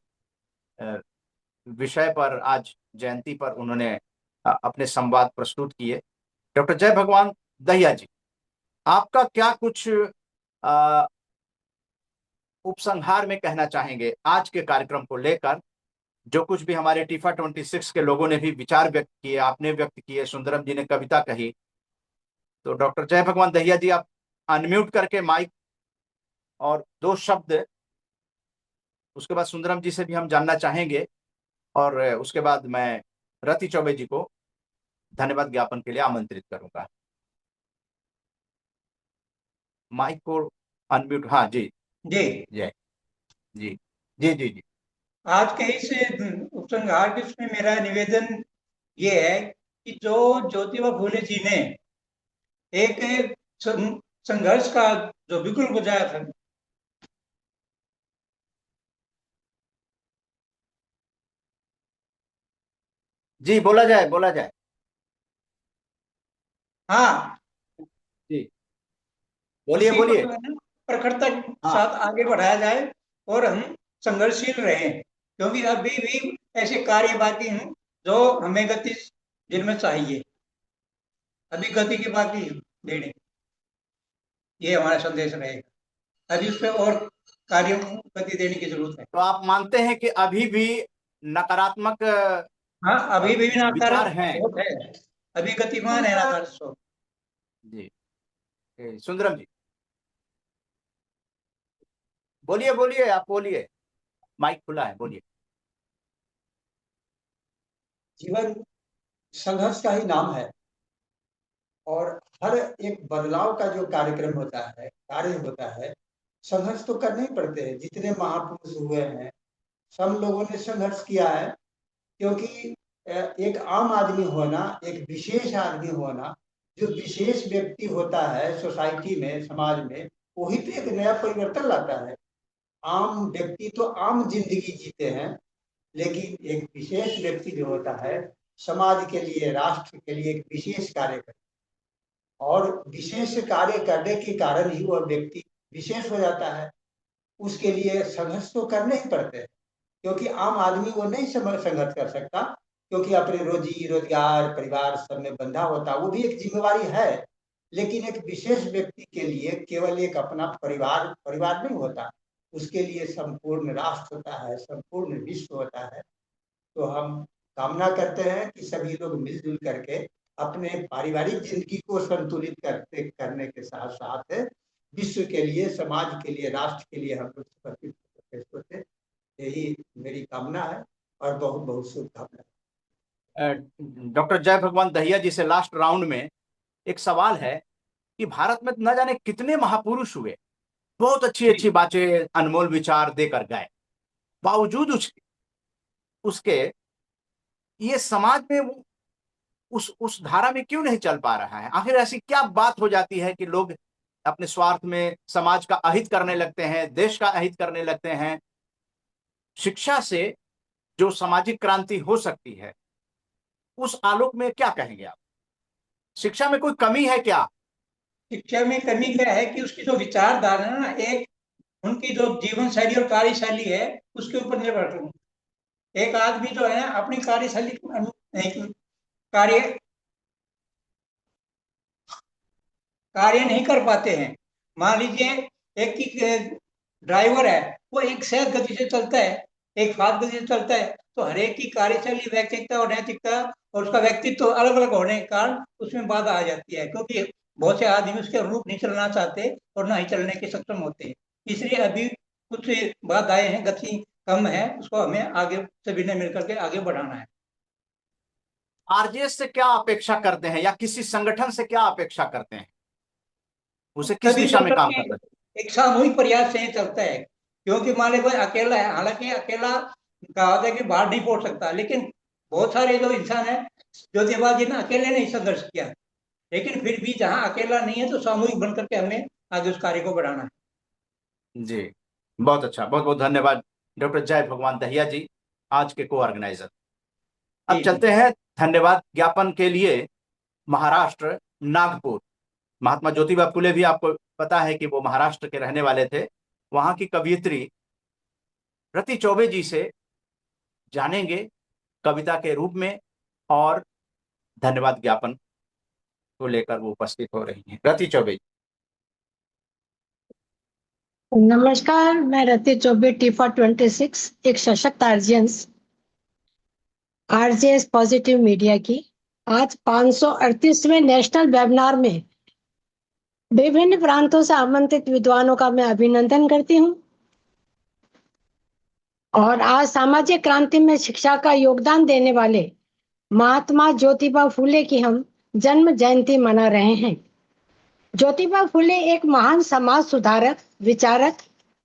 विषय पर आज जयंती पर उन्होंने अपने संवाद प्रस्तुत किए। डॉक्टर जय भगवान दहिया जी, आपका क्या कुछ उपसंहार में कहना चाहेंगे आज के कार्यक्रम को लेकर? जो कुछ भी हमारे टीफा 26 के लोगों ने भी विचार व्यक्त किए, आपने व्यक्त किए, सुंदरम जी ने कविता कही, तो डॉक्टर जय भगवान दहिया जी, आप अनम्यूट करके माइक और 2 शब्द, उसके बाद सुंदरम जी से भी हम जानना चाहेंगे और उसके बाद मैं रति चौबे जी को धन्यवाद ज्ञापन के लिए आमंत्रित करूंगा। माइक को अनम्यूट। हाँ जी जी जय जी जी जी जी। आज के इस उपसंहार के में मेरा निवेदन ये है कि जो ज्योतिबा फूले जी ने एक संघर्ष का जो बिगुल बजाया था, जी बोला जाए, बोला जाए। हाँ, जी बोलिए उसी बोलिए। को है ना प्रखरता के हाँ साथ आगे बढ़ाया जाए और हम संघर्षशील रहें, क्योंकि अभी भी ऐसे कार्य बाकी हैं जो हमें गति जिनमें चाहिए, अभी गति की बाकी देने, ये हमारा संदेश रहेगा। अभी उस पर और कार्यों को गति देने की जरूरत है। तो आप मानते हैं कि अभी भी नकारात्मक हाँ, अभी भी विचार नकार हैं? सोच है, अभी गतिमान है नकार सोच। जी सुंदरम जी बोलिए, बोलिए, आप बोलिए, माइक खुला है, बोलिए। जीवन संघर्ष का ही नाम है और हर एक बदलाव का जो कार्यक्रम होता है, कार्य होता है, संघर्ष तो करने ही पड़ते हैं। जितने महापुरुष हुए हैं सब लोगों ने संघर्ष किया है, क्योंकि एक आम आदमी होना, एक विशेष आदमी होना, जो विशेष व्यक्ति होता है सोसाइटी में, समाज में, वही तो एक नया परिवर्तन लाता है। आम व्यक्ति तो आम जिंदगी जीते हैं, लेकिन एक विशेष व्यक्ति जो होता है समाज के लिए, राष्ट्र के लिए एक विशेष कार्य करता है और विशेष कार्य करने के कारण ही वह व्यक्ति विशेष हो जाता है। उसके लिए संघर्ष तो करने ही पड़ते हैं, क्योंकि आम आदमी वो नहीं संघर्ष कर सकता, क्योंकि अपने रोजी रोजगार परिवार सब में बंधा होता, वो भी एक जिम्मेवारी है। लेकिन एक विशेष व्यक्ति के लिए केवल एक अपना परिवार परिवार नहीं होता, उसके लिए संपूर्ण राष्ट्र होता है, संपूर्ण विश्व होता है। तो हम कामना करते हैं कि सभी लोग मिलजुल करके अपने पारिवारिक जिंदगी को संतुलित करने के साथ साथ विश्व के लिए, समाज के लिए, राष्ट्र के लिए हम लोग समर्पित होते। यही मेरी कामना है और बहुत बहुत शुभकामनाएं। डॉक्टर जय भगवान दहिया जी से लास्ट राउंड में एक सवाल है कि भारत में न जाने कितने महापुरुष हुए, बहुत अच्छी अच्छी बातें, अनमोल विचार देकर गए, बावजूद उसके ये समाज में वो उस धारा में क्यों नहीं चल पा रहा है? आखिर ऐसी क्या बात हो जाती है कि लोग अपने स्वार्थ में समाज का अहित करने लगते हैं, देश का अहित करने लगते हैं? शिक्षा से जो सामाजिक क्रांति हो सकती है, उस आलोक में क्या कहेंगे आप? शिक्षा में कोई कमी है क्या? शिक्षा में कमी क्या है कि उसकी जो विचारधारा है ना, एक उनकी जो जीवन शैली और कार्यशैली है उसके ऊपर निर्भर करूँ। एक आदमी जो है अपनी कार्यशैली कार्य कार्य नहीं कर पाते हैं। मान लीजिए एक की ड्राइवर है, वो एक सहज गति से चलता है, एक फास्ट गति से चलता है, तो हर एक की कार्यशैली, व्यक्तित्व और नैतिकता और उसका व्यक्तित्व तो अलग अलग होने के कारण उसमें बाधा आ जाती है, क्योंकि बहुत से आदमी उसके अनुरूप नहीं चलना चाहते और ना ही चलने के सक्षम होते हैं। इसलिए अभी कुछ बाधाएं हैं, गति कम है, उसको हमें आगे सभी ने मिलकर के आगे बढ़ाना है। आरजेएस से क्या अपेक्षा करते हैं या किसी संगठन से क्या अपेक्षा करते हैं? उसे किस सभी दिशा में मिलकर काम के करना है? एक सामूहिक प्रयास से चलता है, क्योंकि मान लीजिए कोई अकेला है, हालांकि अकेला कहा होता है कि बाहर नहीं पहुंच सकता, लेकिन बहुत सारे जो इंसान है ज्योतिबा ने अकेले नहीं संघर्ष किया, लेकिन फिर भी जहां अकेला नहीं है तो सामूहिक बनकर के हमें आगे उस कार्य को बढ़ाना है। जी, बहुत अच्छा, बहुत बहुत धन्यवाद डॉक्टर जय भगवान दहिया जी, आज के को ऑर्गेनाइजर। अब चलते हैं धन्यवाद ज्ञापन के लिए महाराष्ट्र, नागपुर। महात्मा ज्योतिबा फुले भी आपको पता है कि वो महाराष्ट्र के रहने वाले थे। वहां की कवयित्री रति चौबे जी से जानेंगे कविता के रूप में, और धन्यवाद ज्ञापन को लेकर वो उपस्थित हो रही हैं। रति चौबे जी। नमस्कार, मैं रति चौबे, टीफा 26, एक सशक्त आरजेएस पॉजिटिव मीडिया की आज 538वें नेशनल वेबिनार में विभिन्न प्रांतों से आमंत्रित विद्वानों का मैं अभिनंदन करती हूं। और आज सामाजिक क्रांति में शिक्षा का योगदान देने वाले महात्मा ज्योतिबा फुले की हम जन्म जयंती मना रहे हैं। ज्योतिबा फुले एक महान समाज सुधारक, विचारक,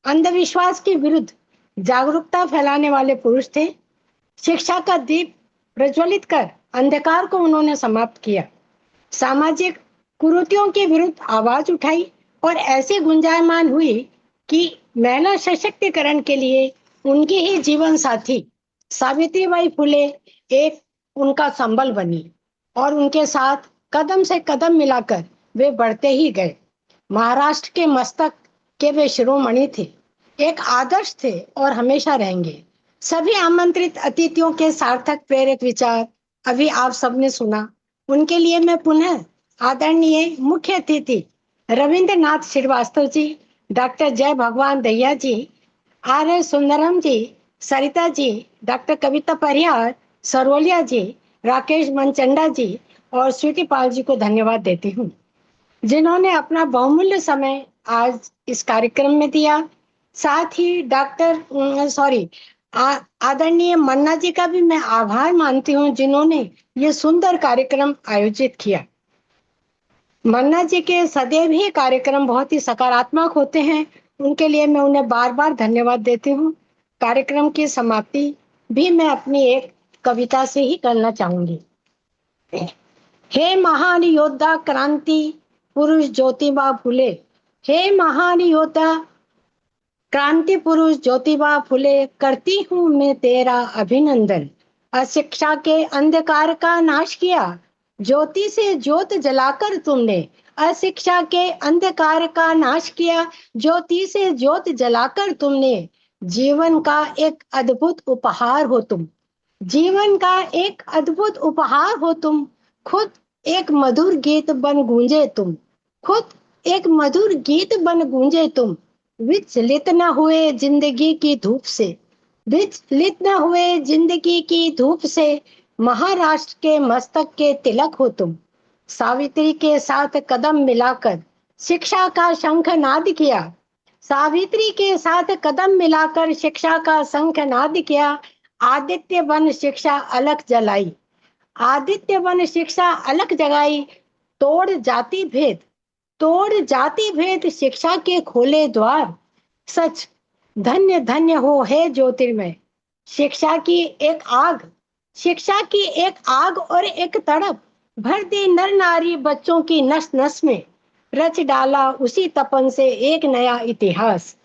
अंधविश्वास के विरुद्ध जागरूकता फैलाने वाले पुरुष थे। शिक्षा का दीप प्रज्वलित कर अंधकार को उन्होंने समाप्त किया, सामाजिक कुरीतियों के विरुद्ध आवाज उठाई और ऐसे गुंजायमान हुई कि महिला सशक्तिकरण के लिए उनकी ही जीवन साथी सावित्रीबाई फुले एक उनका संबल बनी और उनके साथ कदम से कदम मिलाकर वे बढ़ते ही गए। महाराष्ट्र के मस्तक के वे शिरोमणि थे, एक आदर्श थे और हमेशा रहेंगे। सभी आमंत्रित अतिथियों के सार्थक प्रेरक विचार अभी आप सबने सुना। उनके लिए मैं पुनः आदरणीय मुख्य अतिथि Rabindranath Srivastava ji, doctor Jai Bhagwan Dahiya ji, R Sundaram ji, Sarita ji, doctor Kavita Parihar, Sarolia ji, Rakesh Manchanda ji और स्वीटी पाल जी को धन्यवाद देती हूँ, जिन्होंने अपना बहुमूल्य समय आज इस कार्यक्रम में दिया। साथ ही आदरणीय मन्ना जी का भी मैं आभार मानती हूँ, जिन्होंने ये सुंदर कार्यक्रम आयोजित किया। मन्ना जी के सदैव ही कार्यक्रम बहुत ही सकारात्मक होते हैं, उनके लिए मैं उन्हें बार बार धन्यवाद देती हूँ। कार्यक्रम की समाप्ति भी मैं अपनी एक कविता से ही करना चाहूंगी। हे महान योद्धा क्रांति पुरुष ज्योतिबा फुले, हे महान योद्धा क्रांति पुरुष ज्योतिबा फुले, करती हूँ मैं तेरा अभिनंदन। अशिक्षा के अंधकार का नाश किया, ज्योति से ज्योत जलाकर तुमने। अशिक्षा के अंधकार का नाश किया, ज्योति से ज्योत जलाकर तुमने। जीवन का एक अद्भुत उपहार हो तुम, जीवन का एक अद्भुत उपहार हो तुम। खुद एक मधुर गीत बन गूंजे तुम, खुद एक मधुर गीत बन गूंजे तुम। विचलित न हुए जिंदगी की धूप से, विचलित न हुए जिंदगी की धूप से। महाराष्ट्र के मस्तक के तिलक हो तुम। सावित्री के साथ कदम मिलाकर शिक्षा का शंखनाद किया, सावित्री के साथ कदम मिलाकर शिक्षा का शंखनाद किया। आदित्य बन शिक्षा अलख जलाई, आदित्य बन शिक्षा अलख जगाई। तोड़ जाति भेद, तोड़ जाति भेद शिक्षा के खोले द्वार। सच धन्य धन्य हो हे ज्योतिर्मय। शिक्षा की एक आग, शिक्षा की एक आग और एक तड़प भर दी नर नारी बच्चों की नस नस में। रच डाला उसी तपन से एक नया इतिहास,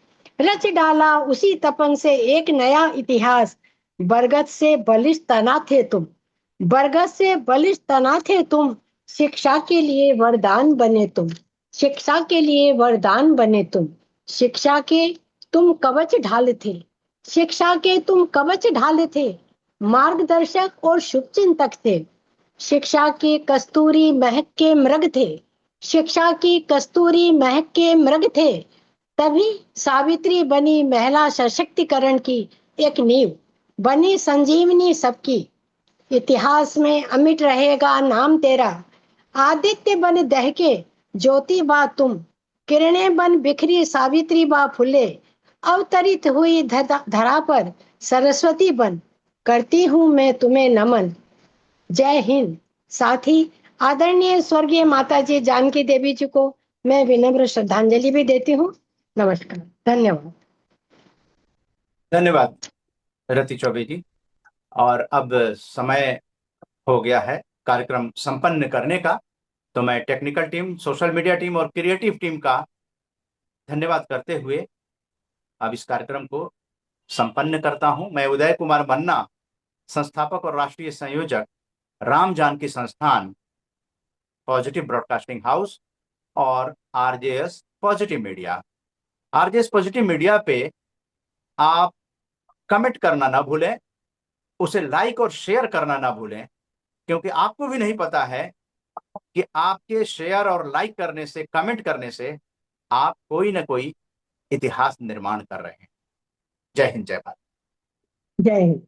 रच डाला उसी तपन से एक नया इतिहास। बरगद से बलिष्ठ तना थे तुम, बरगद से बलिष्ठ तना थे तुम, शिक्षा के लिए वरदान बने तुम, शिक्षा के लिए वरदान बने तुम, शिक्षा के तुम कवच ढाल थे, शिक्षा के तुम कवच ढाल थे, मार्गदर्शक और शुभचिंतक थे, शिक्षा की कस्तूरी महक के मृग थे, शिक्षा की कस्तूरी महक के मृग थे, तभी सावित्री बनी महिला सशक्तिकरण की एक नींव, बनी संजीवनी सबकी, इतिहास में अमिट रहेगा नाम तेरा, आदित्य बन दहके ज्योति बा तुम, किरणें बन बिखरी सावित्री बा फुले, अवतरित हुई धरा पर सरस्वती बन, करती हूँ मैं तुम्हें नमन। जय हिंद। साथ ही आदरणीय स्वर्गीय माता जी जानकी देवी जी को मैं विनम्र श्रद्धांजलि भी देती हूँ। नमस्कार, धन्यवाद। धन्यवाद रति चौबे जी। और अब समय हो गया है कार्यक्रम संपन्न करने का, तो मैं technical team, social media team और क्रिएटिव टीम का धन्यवाद करते हुए अब इस कार्यक्रम को संपन्न करता हूं। मैं उदय कुमार मन्ना, संस्थापक और राष्ट्रीय संयोजक, राम जानकी संस्थान, पॉजिटिव ब्रॉडकास्टिंग हाउस और RJS positive media. RJS positive media पे आप कमेंट करना ना भूलें, उसे लाइक और शेयर करना ना भूलें, क्योंकि आपको भी नहीं पता है कि आपके शेयर और लाइक करने से, कमेंट करने से आप कोई ना कोई इतिहास निर्माण कर रहे हैं। जय हिंद, जय भारत। जय हिंद।